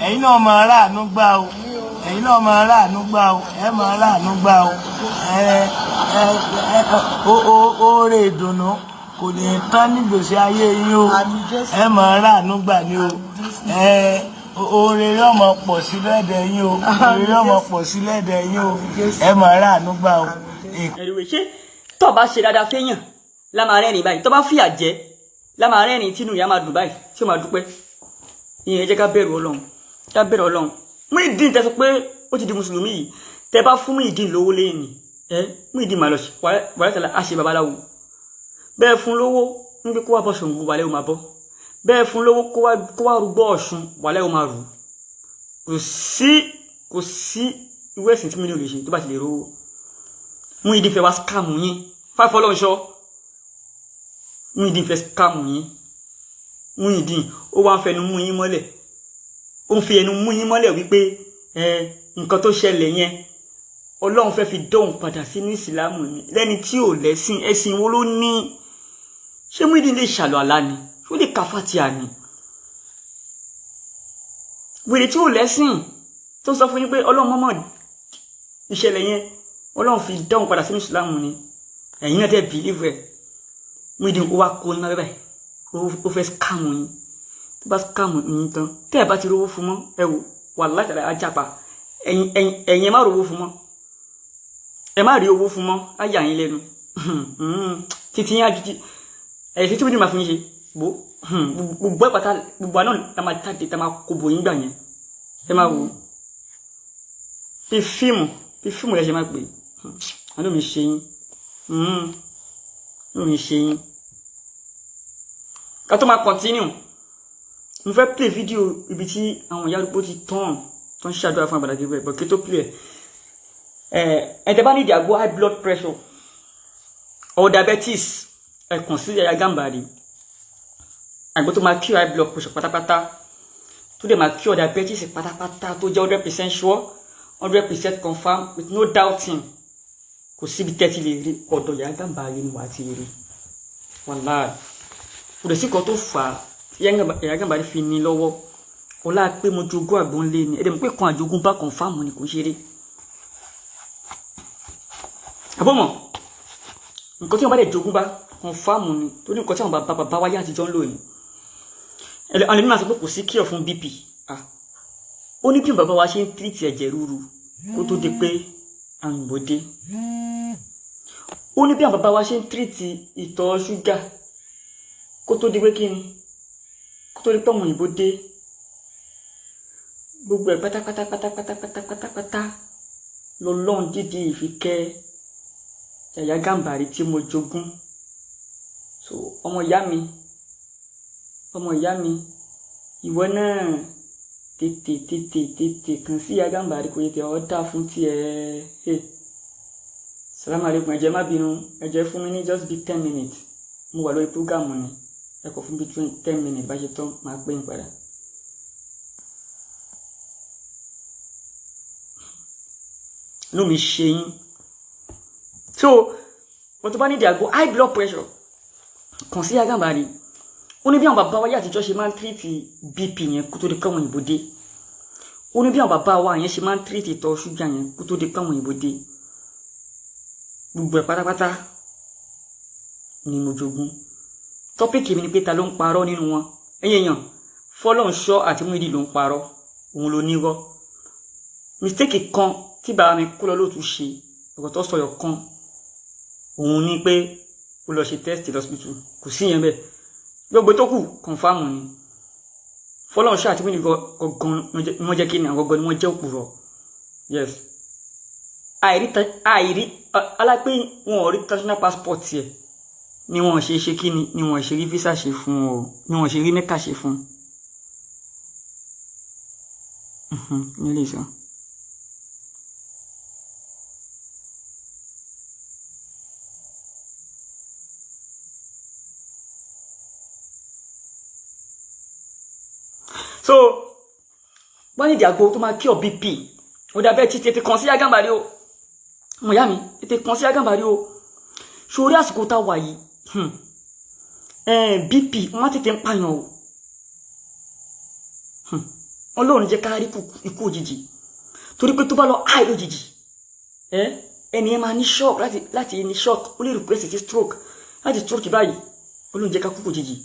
ẹ̀yin náà máa ráàánú gbà o ẹ̀yin náà máa ráàánú gbà o ẹ máa ráàánú gbà o oore ìdùnnú kò ní tán nígbèsí ayé yín o ẹ máa ráàánú gbà ní o oore yóò máa pọ̀ sí lẹ́dẹ̀ yín o oore yóò máa pọ̀ sí lẹ́dẹ̀ yín o ẹ máa ráàánú gbà o. ẹ̀rùwẹ̀ ṣé tó bá ṣe dáadáa fẹ́yàn lámà rẹ́rìn báyìí tó bá fìyà jẹ lámà rẹ́rìn tínú ìyá máa dùn báyìí tí ó máa dúpẹ́ ìyẹn ẹ jẹ́ ká bẹ̀rù Ọlọ́run Muyideen tẹ́ sọ pé ó ti di mùsùlùmí yìí tẹ́ bá fún Muyideen lówó lẹ́yìn Muyideen máa lọ wàlẹ́ tẹ́lá á ṣe babaláwo bẹ́ẹ̀ fún lówó ń gbé kó wá bọ́ Ṣàngó wàlẹ́ ò máa bọ́ bẹ́ẹ̀ fún lówó kó wá rúgbọ́ Ọ̀ṣun wàlẹ́ ò máa rù kò sí ìwé ẹ̀sìn tí mílíọ̀nù lè ṣe tó bá ti lè rówó Muyideen fẹ́ wá scam yín fáfọlọ́ṣọ́ Muyideen fẹ́ scam yín Muyideen ó wá ń fẹnu mú yín mọ́lẹ̀ ó ń fi ẹnu mú yín mọ́lẹ̀ wípé nǹkan tó ṣẹlẹ̀ yẹn Ọlọ́run fẹ́ fi dóhùn padà sínú ìsìlámù ni lẹ́ni tí ò lẹ́sìn ẹ̀sìn wo ló ní ṣé Muyideen lè ṣàlọ́ àlá ni ṣó lè ka Fátíhà ni wèrè tí ò lẹ́sìn tó sọ fún yín pé Ọlọ́run mọ́mọ́ ìṣẹ̀lẹ̀ yẹn Ọlọ́run fi dóhùn padà sínú ìsìlámù ni ẹ̀yin náà dẹ̀ bìlíìfù ẹ̀ Muyideen ó wá kó ní báyìí ó fẹ́ scam yín tó bá scam yín tán tẹ́ ẹ̀ bá ti rówó fún mọ́ ẹ wò wàláhì tàlá ajápa ẹ̀yin ẹ má rówó fún mọ́ ẹ má rí owó fún mọ́ á yà yín lẹ́nu títí yín àjùtí ẹ̀sìn tí Muyideen máa fún yín ṣe gbogbo ẹ̀ pátá gbogbo àná la máa tàdé tá máa kó bò yín gbà yẹn ẹ máa wò bí fíìmù ẹ ṣe máa pè àánú mi ṣe yín àánú mi ṣe yín ká tó máa continue mo fẹ́ play video ibi tí àwọn ìyá arúgbó ti tó ń ṣàdúrà fún Àgbàlá Gabriel but kí tó play ẹ̀ẹ́dẹ̀ bá nídìí àgbo high blood pressure or diabetes ẹ kàn sí Yahya Gambari àgbo tó máa cure high blood pressure pátápátá tó dẹ̀ máa cure diabetes pátápátá tó jẹ́ 100% sure 100% confirm with no doubting kò síbi tẹ́tí lè rí ọ̀dọ̀ Yahya Gambari ni wàá ti rí wàláì kò dẹ̀ sí kan tó fà á ìyá Gàmbàrí fi ní lọ́wọ́ ọlá pé mo jogún àgbọn lé ni ẹ̀dẹ̀ pé kan àjogún bá confirm ni kò ṣeré àbọ̀mọ̀ nǹkan tí wọ́n bá dẹ̀ jogún bá confirm ni torí nǹkan tí àwọn bàbá wáyé àtijọ́ ń lò ní àwọn ènìyàn máa sọ pé kò sí kíọ̀ fún BP ó ní bí bàbá wa ṣe ń tírìtì ẹ̀jẹ̀ ríru kó tó di pé àrùn ìbò dé ó ní bí àwọn bàbá wa ṣe ń tírìtì ìtọ̀ ṣúgà kó tó di pé kí ni kó tó di pé àwọn òyìnbó dé gbogbo ẹ̀ pátápátá lọ́lọ́run dídí ìfikẹ́ Yàyà Gàmbàrí tí mo jogún so ọmọ ìyá mi ìwọ náà tètè kàn sí Yàyà Gàmbàrí kò yẹ ọ̀dà fún tiẹ̀ salamu alaikum ẹ jẹ́ má bínú ẹ jẹ́ fún mi ní just be 10 minutes mo wà lórí program ni ẹ kọ fún bí 10 minutes bá ṣe tán máa pè ń padà. inú mi ṣe yín so wọ́n tó bá ní ìdàgbò high blood pressure kàn sí Yàyà Gàmbàrí ó ní bí àwọn bàbá wa yà àtijọ́ ṣe máa ń tírìtì BP yẹn kó tó di pé àwọn òyìnbó dé ó ní bí àwọn bàbá wa yẹn ṣe máa ń tírìtì ìtọ̀ ṣúgà yẹn kó tó di pé àwọn òyìnbó dé gbogbo ẹ̀ pátápátá ni mo jogún tọ́pìkì mi ni pé ta ló ń parọ́ nínú wọn ẹ̀yìn èèyàn Fọlọ́runṣọ́ àti Muyideen ló ń parọ́ òun ló nírọ́ mistake kan tí bàbá mi kó lọ lóòtú ṣe ọ̀rọ̀ tó sọ̀yọ̀ kan òun ní pé ó lọ ṣe test lọ́sibítù kò sí yẹn bẹ́ẹ̀ gbogbo tó kù confam ni Fọlọ́runṣọ́ àti Muyideen gangan ni wọ́n jẹ́ kí ni àwọn gangan ni wọ́n jẹ́ òpùrọ̀ yes àìrí alápé wọn ò rí international passport yẹ ni wọn ṣe kí ni wọn ṣe rí visa ṣe fún ọ ni wọn ṣe rí mẹ́kà ṣe fún nílé sọ. so wọ́n ní ìdàgbò tó máa kí ọ BP ó dàbẹ́ tètè kàn sí Yàyà Gàmbàrí o mo yá mi tètè kàn sí Yàyà Gàmbàrí o sórí àsìkò tá wà yìí BP wọ́n tètè ń pààyàn o Ọlọ́run jẹ́ ká rí ikú òjijì torí pé tó bá lọ àì lójijì ẹni ẹ máa ní shock láti ní shock ó lè replace ti stroke láti stroke báyìí Ọlọ́run jẹ́ ká kú òjijì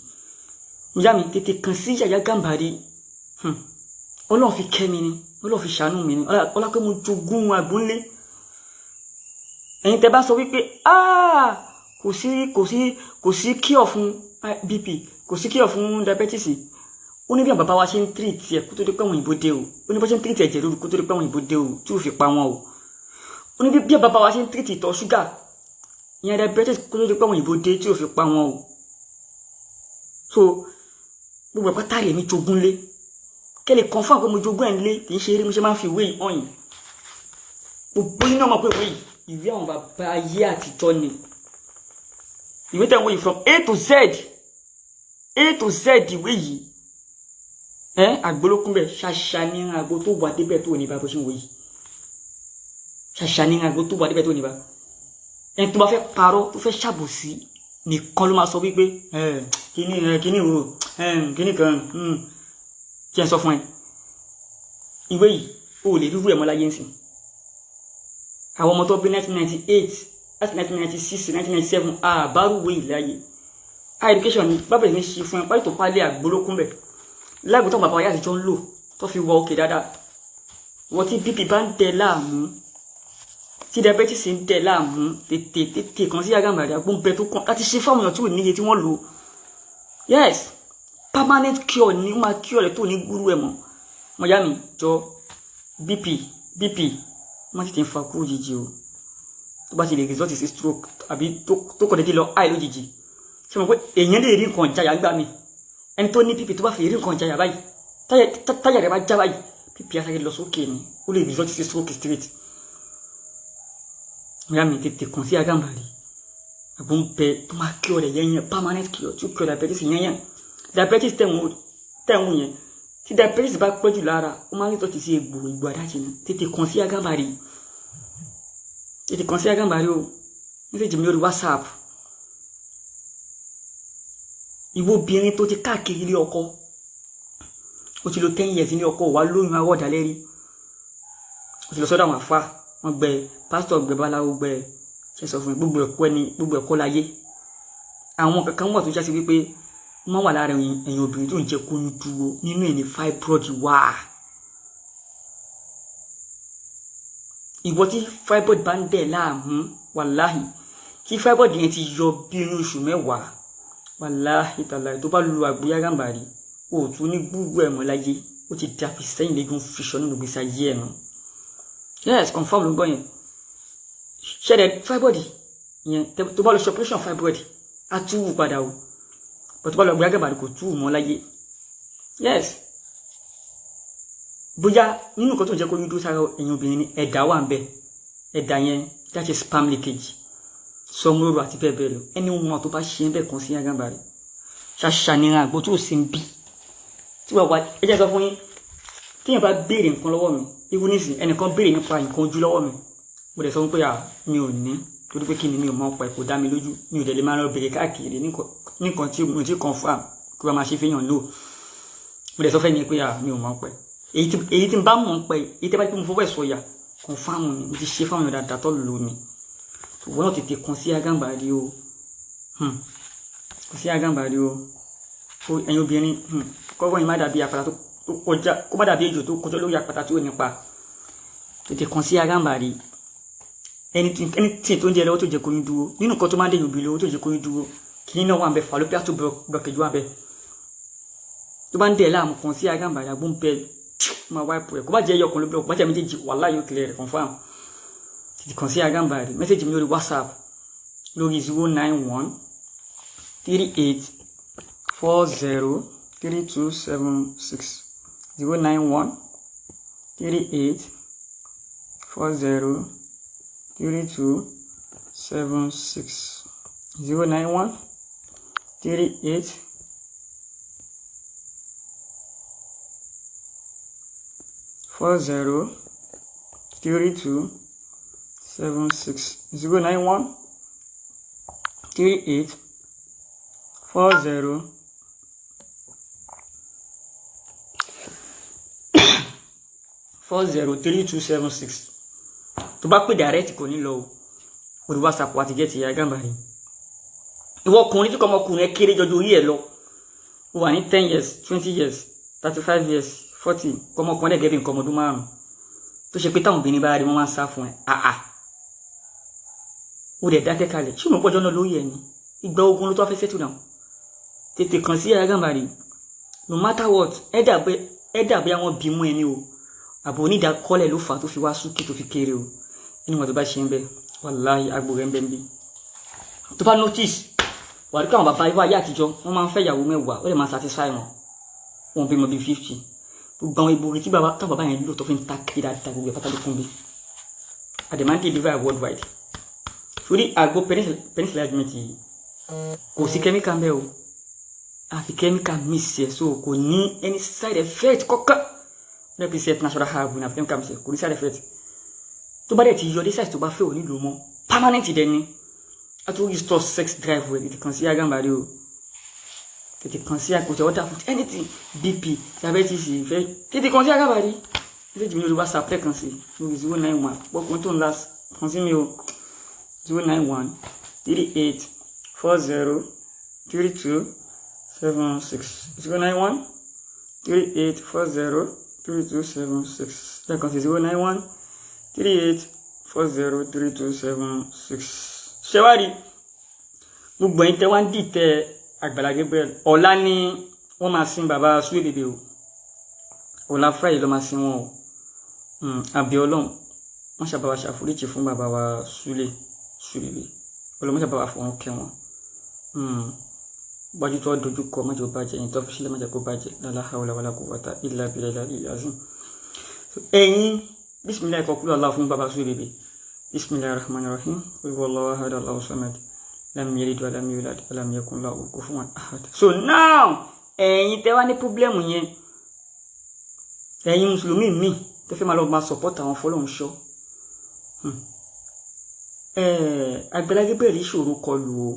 mo yá mi tètè kàn sí Yàyà Gàmbàrí Ọlọ́run fi kẹ́ mi ni Ọlọ́run fi ṣàánú mi ni ọlá pé mo jogún àgbónlé ẹ̀yin tẹ́ bá sọ wípé kò sí kíọ̀ fún BP kò sí kíọ̀ fún diabetes ó ní bí àwọn bàbá wa ṣe ń treat ẹ̀ kó tó di pé àwọn òyìnbó dé o ó ní bó ṣe ń treat ẹ̀jẹ̀ ríru kó tó di pé àwọn òyìnbó dé o tí ò fi pa wọn o ó ní bí àwọn bàbá wa ṣe ń treat ìtọ̀ ṣúgà ìyẹn diabetes kó tó di pé àwọn òyìnbó dé tí ò fi pa wọn o so gbogbo ẹ̀ pátá rẹ̀ mi jogún lé kẹ́lẹ̀ confirm pé mo jogún ẹ̀ ń lé kì í ṣe eré mo ṣe máa ń fi ìwé yìí hàn yìí gbogbo yín náà mọ̀ pé ìwé yìí ìwé àwọn bàbá ayé àtijọ́ ni ìwé tẹ̀ ń wò yìí from A to Z ìwé yìí àgbólókún bẹ̀ ṣàṣà ní àgbo tó wà débẹ̀ tó ní bá bó ṣe ń wò yìí ṣàṣà ní àgbo tó wà débẹ̀ tó ní bá ẹni tó bá fẹ́ parọ́ tó fẹ́ ṣàbòsí nìkan ló máa sọ wípé kíní o kíní kan jẹ́ sọ fún ẹ ìwé yìí o lè rúrú ẹ̀ mọ́ láyé ń sìn àwọn ọmọ tó bí 1998 láti 1996 1997 àbárúwé ìláyé education ni bábẹ̀ ní ṣe fún ẹ pàtó pálẹ̀ àgbólókún bẹ̀ láìpẹ́ tó bàbá wa yàtọ̀ ń lò tó fi wọ òkè dáadáa wọ́n tí BP bá ń dẹ láàmú tí diabetes ń dẹ láàmú tètè kan sí Yàyà Gàmbàrí àgbóǹbẹ tó kàn láti ṣe fáwọn èèyàn tí ò níye tí wọ́n lò yes permanent cure ni ó máa cure rẹ̀ tó ní gúrú ẹ̀ mọ́ mo yá mi jọ BP má ti ń fa kú òjijì o tó bá ti lè result sí stroke àbí tó kọ̀ dédé lọ àì lójijì ṣe mọ̀ pé èèyàn lè rí nǹkan ìjayà gbà mí ẹni tó ní BP tó bá fi rí nǹkan ìjayà báyìí táyà rẹ̀ bá já báyìí BP asáré lọ sókè ni ó lè result sí stroke straight ìyá mi tètè kàn sí Yàyà Gàmbàrí àgbóǹbẹ tó máa cure rẹ̀ yẹn permanent cure tí ó cure diabetes yẹn diabetes tẹ̀wọ̀n yẹn tí diabetes bá pẹ́ jù lára ó máa ń tọ́jú sí egbò àdájì ni tètè kàn sí Yàyà Gàmbàrí o message mi lórí WhatsApp ìwọ obìnrin tó ti káàkiri ilé ọkọ ó ti lò 10 years ní ọkọ wà lóyún awọ́dà lẹ́rí ó ti lọ sọ́dọ̀ àwọn àfá wọ́n gbẹ pásítọ̀ gbẹ báláwo gbẹ ṣe sọ fún gbogbo ẹ̀kọ́ láyé àwọn kankan wà tó já sí wípé wọ́n wà lára ẹ̀yin obìnrin tó ń jẹ́ kó ń dúró nínú ẹni fibroid wà ìwọ tí fibroid bá ń dẹ̀ láàmú wàláhì kí fibroid yẹn ti yọ bí inú oṣù mẹ́wàá wàláhì tàlàyé tó bá lu àgbóyá gàmbàrí ó tún ní gbogbo ẹ̀mọ́ láyé ó ti dàbí sẹ́yìn lẹ́gùn fìṣọ́ nínú gbèsè ayé ẹ̀nu yes confirm ló gbọ́ yẹn ṣẹ̀dẹ̀ fibroid yẹn tó bá lọ ṣe operation fibroid á túwù padà o but tó bá lọ àgbóyá gàmbàrí kò túwù mọ́ láyé yes bóyá nínú nǹkan tó ń jẹ́ kó yín dúró sára ẹ̀yin obìnrin ní ẹ̀dá wà ń bẹ ẹ̀dá yẹn that is sperm leakage sọmúrò àti bẹ́ẹ̀ bẹ́ẹ̀ lọ ẹni wọn tó bá ṣe ń bẹ̀ kàn sí Agambari ṣàṣàníran àgbo tó sì ń bí tí wọ́n wá ẹ jẹ́ sọ fún yín tíyẹn bá béèrè nǹkan lọ́wọ́ mi irú nísìn ẹnìkan béèrè nípa nǹkan ojú lọ́wọ́ mi mo dẹ̀ sọ pé mi ò ní torí pé kí ni mi ò mọ ọ̀pọ̀ ẹ̀kọ́ dá mi lójú mi ò dẹ̀ lè máa lọ béèrè káàkiri nǹkan tí mo ti confirm kí wọ́n máa ṣe fẹ́yàn lò mo dẹ̀ sọ fẹ́ mi pé mi ò mọ ọ̀pọ̀ èyí tí n bá mọ̀ pé èyí tẹ́ bá pé mo fọwọ́ ẹ̀ sọ̀yà confirm ni mo ti ṣe fáwọn èèyàn dáadáa tó lò ní ṣùgbọ́n náà tètè kàn sí Agambari o kàn sí Agambari o ẹ̀yin obìnrin kọ́wọ́ yìí má dàbí àpáta tó kọjá kó má dàbí ejò tó kọjá lórí àpáta tó nípa tètè kàn sí Agambari ẹni tí tó ń jẹ lọ́wọ́ tó jẹ́ kó yín dúró nínú nǹkan tó má dẹ̀yìn obìnrin lọ́wọ́ tó jẹ́ kó yín dúró kì í náà wà ń bẹ fallopian tó blockage wà ń bẹ tó bá ń dẹ̀ láàmú kàn sí Agambari agbóhùn bẹ́ẹ̀ máa wáìpù ẹ̀ kó bá jẹ́ ẹyọ kan ló bẹ́ẹ̀ kó bá jẹ́ méjèèjì wallahi yóò clear rẹ̀ confirm tètè kàn sí Agambari mẹ́sẹ̀jì mi lórí WhatsApp lórí 091 38 40 3276 091 38 40 3276 091 38 40 3276 091 38 40 3276 tó bá pè direct kò ní lọ orí WhatsApp wa ti get ya Agambari ìwọ ọkùnrin tí kò ọmọkùnrin ẹ kéré jọjọ orí ẹ lọ ó wà ní 10 years 20 years 35 years 40 kọmọkùnrin ẹgẹ bí nǹkan ọmọdún 5 tó ṣe pé táwọn obìnrin bá rí wọn máa ń sá fún ẹ ó dẹ̀ dákẹ́ kalẹ̀ ṣé mo pọ́jọ́ náà lórí ẹ̀ ní ìgbà ogun ló tó fẹ́ settle down tètè kàn sí Agambari no matter what ẹ dàbí àwọn bímú ẹni o àbò onídàkọ́lẹ̀ ló fà tó fi wá súnkì tó fi kéré o inú wọn tó bá ṣe ń bẹ wàláhì agbó rẹ̀ ń bẹ ń bí tó bá notice wà rí káwọn bàbá ayé àtijọ́ wọ́n máa ń fẹ́ ìyàwó 10 ó lè máa satisfy wọn bímọ bí 50 gbogbo àwọn ìbòrí tí bàbá yẹn lò tó fi ń ta kiri dáadáa gbogbo ẹ̀pátá ló kún bí àdèmá deliver worldwide sórí àgbo penicillin agreement yìí kò sí chemical ń bẹ o àfi chemical mix ẹ̀ so kò ní any side effect kọ́kọ́ represent natural herb ní African chemistry kò ní side effect tó bá dẹ̀ ti yọ dé size tó bá fẹ́ ò nílò mọ́ permanent dẹ̀ ni a tó restore sex drive wẹ̀ tètè kàn sí Agambari o tètè kàn sí àkótẹ́ water food anything BP diabetes ìfẹ́ tètè kàn sí Agambari message mi lórí WhatsApp lẹ́ẹ̀kan sí lórí 091 pọ́kùn tó ń last kàn sí mi o 091 38 40 32 76 091 38 40 3276 lẹ́ẹ̀kan sí 091 38 40 3276 ṣẹ́wárí gbogbo ẹ̀yin tẹ́ wá ń dìtẹ̀ Àgbàlá Gabriel ọ̀la ni wọ́n máa sin bàbá Suwe Bebe o ọ̀la Friday ló máa sin wọn o àbí Ọlọ́run wọ́n ṣàbáwá ṣàforíjì fún bàbá wa Suwe Bebe Ọlọ́run ṣàbáwá fún wọn kẹ́ wọn gbájú tó dojú kọ mọ́jọ bàjẹ́ ẹ̀yìn tó fi sílẹ̀ mọ́jọ kó bàjẹ́ la hawla wala quwwata illa billahi azim ẹ̀yin bismillah kọkúrò Allah fún bàbá Suwe Bebe bismillahir rahmanir rahim qul huwallahu ahad Allahu samad lam yalid wa lam yulad wa lam yakun lahu kufuwan ahad. So now ẹ̀yin tẹ́ wá ní problem yẹn ẹ̀yin mùsùlùmí mi tẹ́ fẹ́ máa lọ máa support àwọn fọlọ́run ṣọ́ Àgbàlá Gabriel ìṣòro kọlù o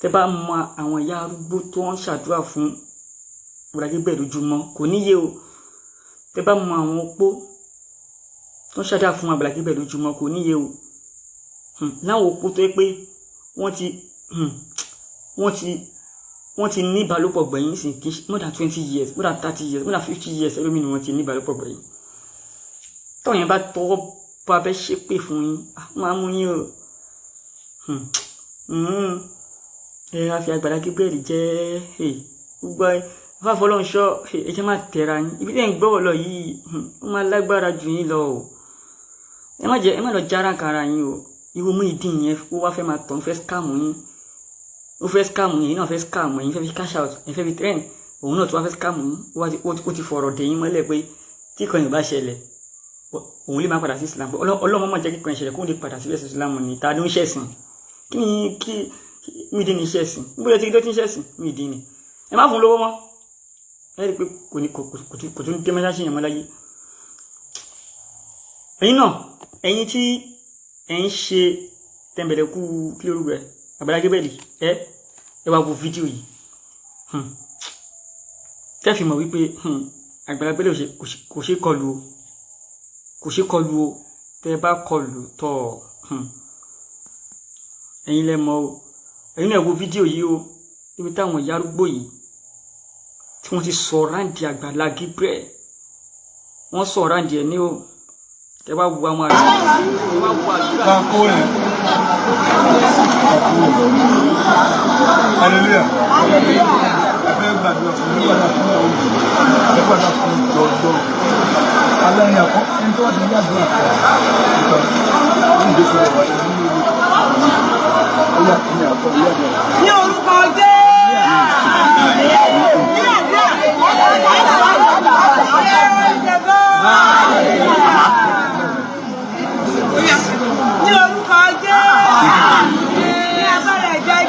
tẹ́ bá mọ àwọn ìyá arúgbó tó ń ṣàdúrà fún Agbala Gabriel lójúmọ́ kò níye o tẹ́ bá mọ àwọn opó tó ń ṣàdúrà fún Agbala Gabriel lójúmọ́ kò níye o láwọn opó tó yẹ pé wọ́n ti ní ìbálòpọ̀ gbẹ̀yìn sí kí more than 20 years more than 30 years more than 50 years ẹlòmíì ni wọ́n ti ní ìbálòpọ̀ gbẹ̀yìn tọ́wọ́n yẹn bá tọwọ́ bá bẹ́ ṣépè fún yín máa mú yín o ẹ á fi Agbala Gabriel jẹ́ gbogbo afáfọlọ́nṣọ́ ẹ jẹ́ máa tẹ̀ra yín ibi tẹ́ ń gbọ́wọ́ lọ yìí ó máa lágbára jù yín lọ o ẹ má lọ jára kára yín o irú mú ìdí yẹn ó wá fẹ́ máa tọ̀ ń fẹ́ scam yín ó fẹ́ scam yín náà fẹ́ scam yín fẹ́ fi cash out ẹ fẹ́ fi trend òun náà tó wá fẹ́ scam yín ó ti fọ̀rọ̀ dè yín mọ́lẹ̀ pé tí kan yìí bá ṣẹlẹ̀ òun lè máa padà sí Islam ọlọ́mọ máa jẹ́ kíkan ìṣẹ̀lẹ̀ kó lè padà sí Islam ní ta ló ń ṣẹ̀sìn kí mi dín ní ṣẹ̀sìn níbo lè ti tó ti ń ṣẹ̀sìn mi dín ní ẹ má fún lówó mọ́ ẹ rí i pé kò tún dé mẹ́ta sí yẹn mọ́ láyé ẹ̀yin náà ẹ̀yin tí ẹ̀ ń ṣe tẹ̀m̀bẹ̀lẹ̀kú kí lórúkọ ẹ̀ Agbala Gabriel ẹ wá wo fídíò yìí tẹ́fì mọ̀ wípé Agbala Gabriel kò ṣe kọlù o kò ṣe kọlù o tẹ́ bá kọlù tọ̀ ẹ̀yin lẹ mọ̀ o ẹ̀yin náà wo fídíò yìí o ibi táwọn ìyá arúgbó yìí tí wọ́n ti sọ ráǹdì Agbala Gabriel wọ́n sọ ráǹdì ẹ̀ ní o tẹ́ bá wo àwọn àdúrà tẹ́ bá wo àdúrà hallelujah ẹ gbàdúrà fún mi ẹ gbàdúrà fún mi jọjọ alẹ́ ní àkọ́ ẹni tó wà ní yàgbọ́ àkọ́ ní ìdí fún ọba ìlú ní ìlú ọyà ní àkọ́ yàgbọ́. Ní orúkọ ní orúkọ ní agbára ẹ̀jẹ̀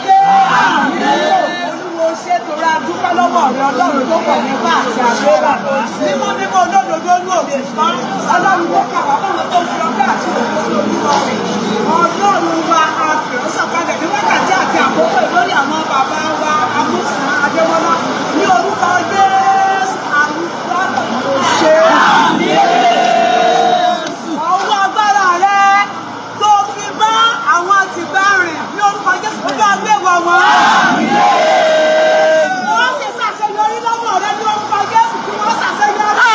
olúwo ṣètò ra dúpẹ́ lọ́wọ́ rẹ ọlọ́run tó pọ̀ nípa àti àgbéra mímọ́ mímọ́ olódodo ní òde ìsán ọlọ́run tó kàwá lọ́run tó fi ọgbẹ́ àti òkúta olúwa ọlọ́run wa àfẹ́ sọ̀kalẹ̀ ní wákàtí àti àkókò lórí àwọn bàbá wa Amúsàn Adéwọlá ní orúkọ Jésù àrùkọ ṣe ọwọ́ agbára rẹ tó fi bá àwọn àtìgbà rìn ní orúkọ Jésù tó bá gbé wọ̀ wọ́n. Wọ́n ṣe ṣàṣeyọrí lọ́wọ́ rẹ ní orúkọ Jésù kí wọ́n ṣàṣeyọrí.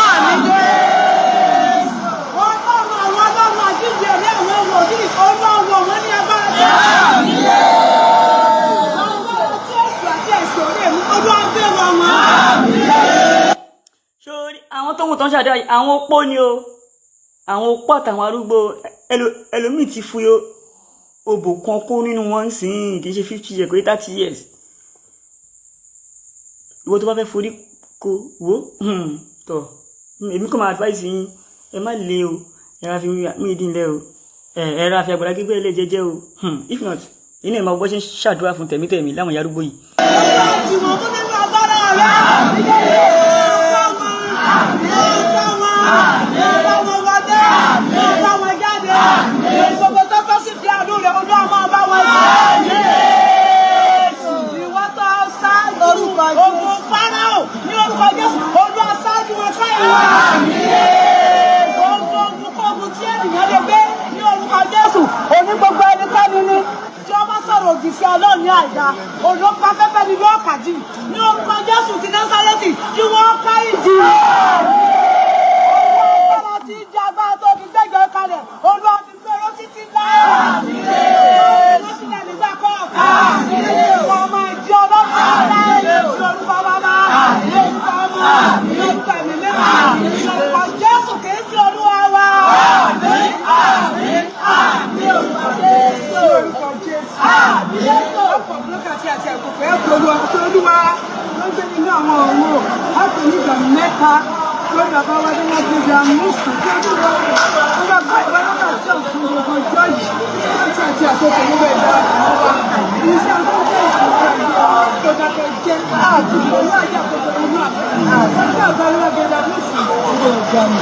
Ọlọ́run àjíǹde ẹ̀mí àwọn wòlíì ọlọ́run wọn ní agbára tó. Ọlọ́run tí èsì àti ẹ̀sìn orí èmi olúwa gbé wọ̀ wọ́n. sórí àwọn tó ń wò tán ṣàdá àwọn opó ni o àwọn opó àtàwọn arúgbó ẹlòmíì ti fún obò kan kó nínú wọn sì ń kì í ṣe 50 years kò ní 30 years ìwọ tó bá fẹ́ forí ko wò tọ̀ èmi kò máa advice yín ẹ má le o ẹ ra fi mí ìdí ńlẹ̀ o ẹ ra fi Agbala Gabriel lè jẹ́jẹ́ o if not inú ẹ̀ máa bọ́ ṣe ń ṣàdúrà fún tẹ̀mítẹ̀mí láwọn ìyá arúgbó yìí. Ogun Fáráò ní orúkọ Jésù Olúwa ṣáájú wọn káyọ̀. Ogun tí ènìyàn lè gbé ní orúkọ Jésù òní gbogbo ẹnikẹ́ni ni tí wọ́n bá sọ̀rọ̀ òdì sí Ọlọ́run ní àìdá olùkọ́ afẹ́fẹ́ ni yóò kà jì ní orúkọ Jésù ti Násárẹ́tì kí wọ́n ká ìjì. Olúwa ti jẹ agbára tó fi gbẹ́jọ́ kalẹ̀ Olúwa ti gbèrò títí láyé. Lọ́sílẹ̀ nígbà kọ̀ọ̀kan wọ́n máa jẹ ọlọ́run láyé lórúkọ bàbá lórúkọ ọmọ lórúkọ ẹ̀mí mímọ́ lórúkọ Jésù Kristi Olúwa wa. Àmín orúkọ Jésù orúkọ Jésù. Ọ̀pọ̀ búrọ́kàtì àti ẹ̀kọ́fẹ́ Olúwa tó Olúwa ló ń gbé nínú àwọn ọ̀run láti ní ìgbà mẹ́ta lórí bàbá wa ní wọ́n ti gba Amúsàn tó Olúwa wọ́n bá gba ìwé lọ́kàtì ọ̀sùn gbogbo ọjọ́ yìí láti àti àkókò nígbà ìdá àwọn iṣẹ́ àkókò tó dákẹ́ jẹ́ àdúgbò láyé àkókò inú àgbẹ̀ àgbàlúwà gẹ̀dẹ̀ Amúsàn kúrò dànù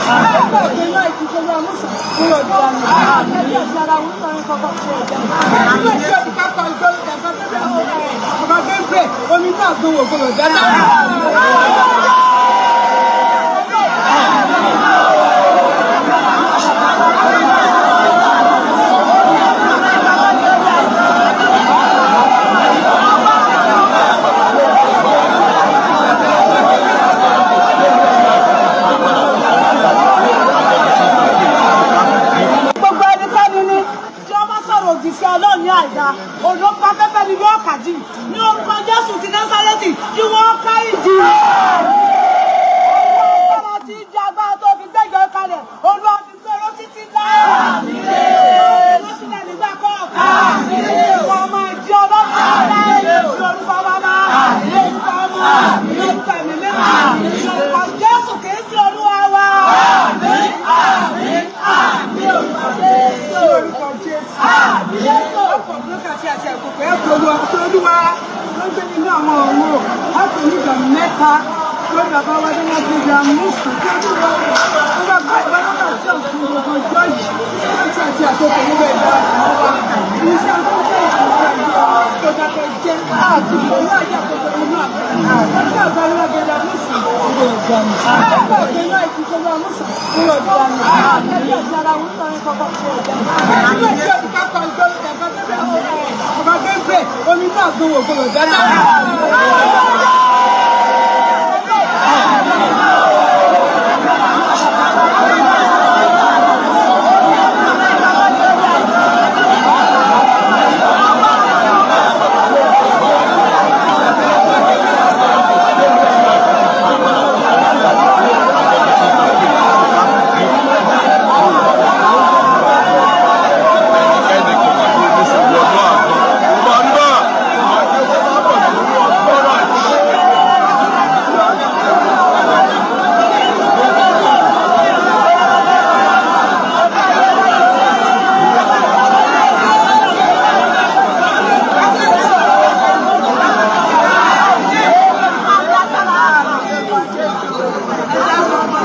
àgbẹ̀ náà ìdíjọba Amúsàn kúrò dànù àgbẹ̀ àti ara wọn náà ń kọ́kọ́ kúrò dànù àgbẹ̀ ìjọba pápá ìjọba ìjọba tó bẹ̀rẹ̀ Ọba Gabriel, omi náà gbowó ògbòrò dáadáa. Olùkọ́ afẹ́fẹ́ ni yóò kàdí ní orúkọ Jésù ti Násárẹ́tì kí wọ́n ká ìjì. Olúwa ti di agbára tó fi gbẹ́jọ́ kalẹ̀. Olúwa ti gbèrò títí láyé. Olúwa ti lẹ̀ nígbà kọ̀ọ̀kan. Wọ́n máa di ọlọ́pàá láyé ní orúkọ bàbá, ní orúkọ ọmọ, ní orúkọ ẹ̀mí mímọ́, ní orúkọ Jésù Kristi Olúwa wa. Àmín, àmín, orúkọ Jésù, orúkọ Jésù. Ọ̀pọ̀ búrọ́kàtì àti àkókò ẹ̀ Olúwa ló gbé nínú àwọn ọ̀run á pè ní ìgbà mẹ́ta lórí bàbá wa ní wọ́n ti gba mùsù tí ó dúró wọ́n bá gbá ìbálòpọ̀ àti ọ̀sùn gbogbo ọjọ́ yìí láti àti àkókò nígbà ìgbà àwọn iṣẹ́ àkókò ìgbà tó dákẹ́ jẹ́ àkókò ní àjẹ́ àkókò inú àgbẹ̀ àgbáyé àgbẹ̀dà mùsù ìgbà ìgbà mi àgbẹ̀ àgbẹ̀dà ìkíkọ́ mùsù ìgbà ìgbà mi àgbẹ̀ àti ara wọn sọ̀rọ̀ kọ̀kọ̀ sí ọjà àgbẹ̀ àti ọ̀dùkákọ̀ ìgbà Ọba Gabriel, omi náà gbowó ògbòrò dáadáa.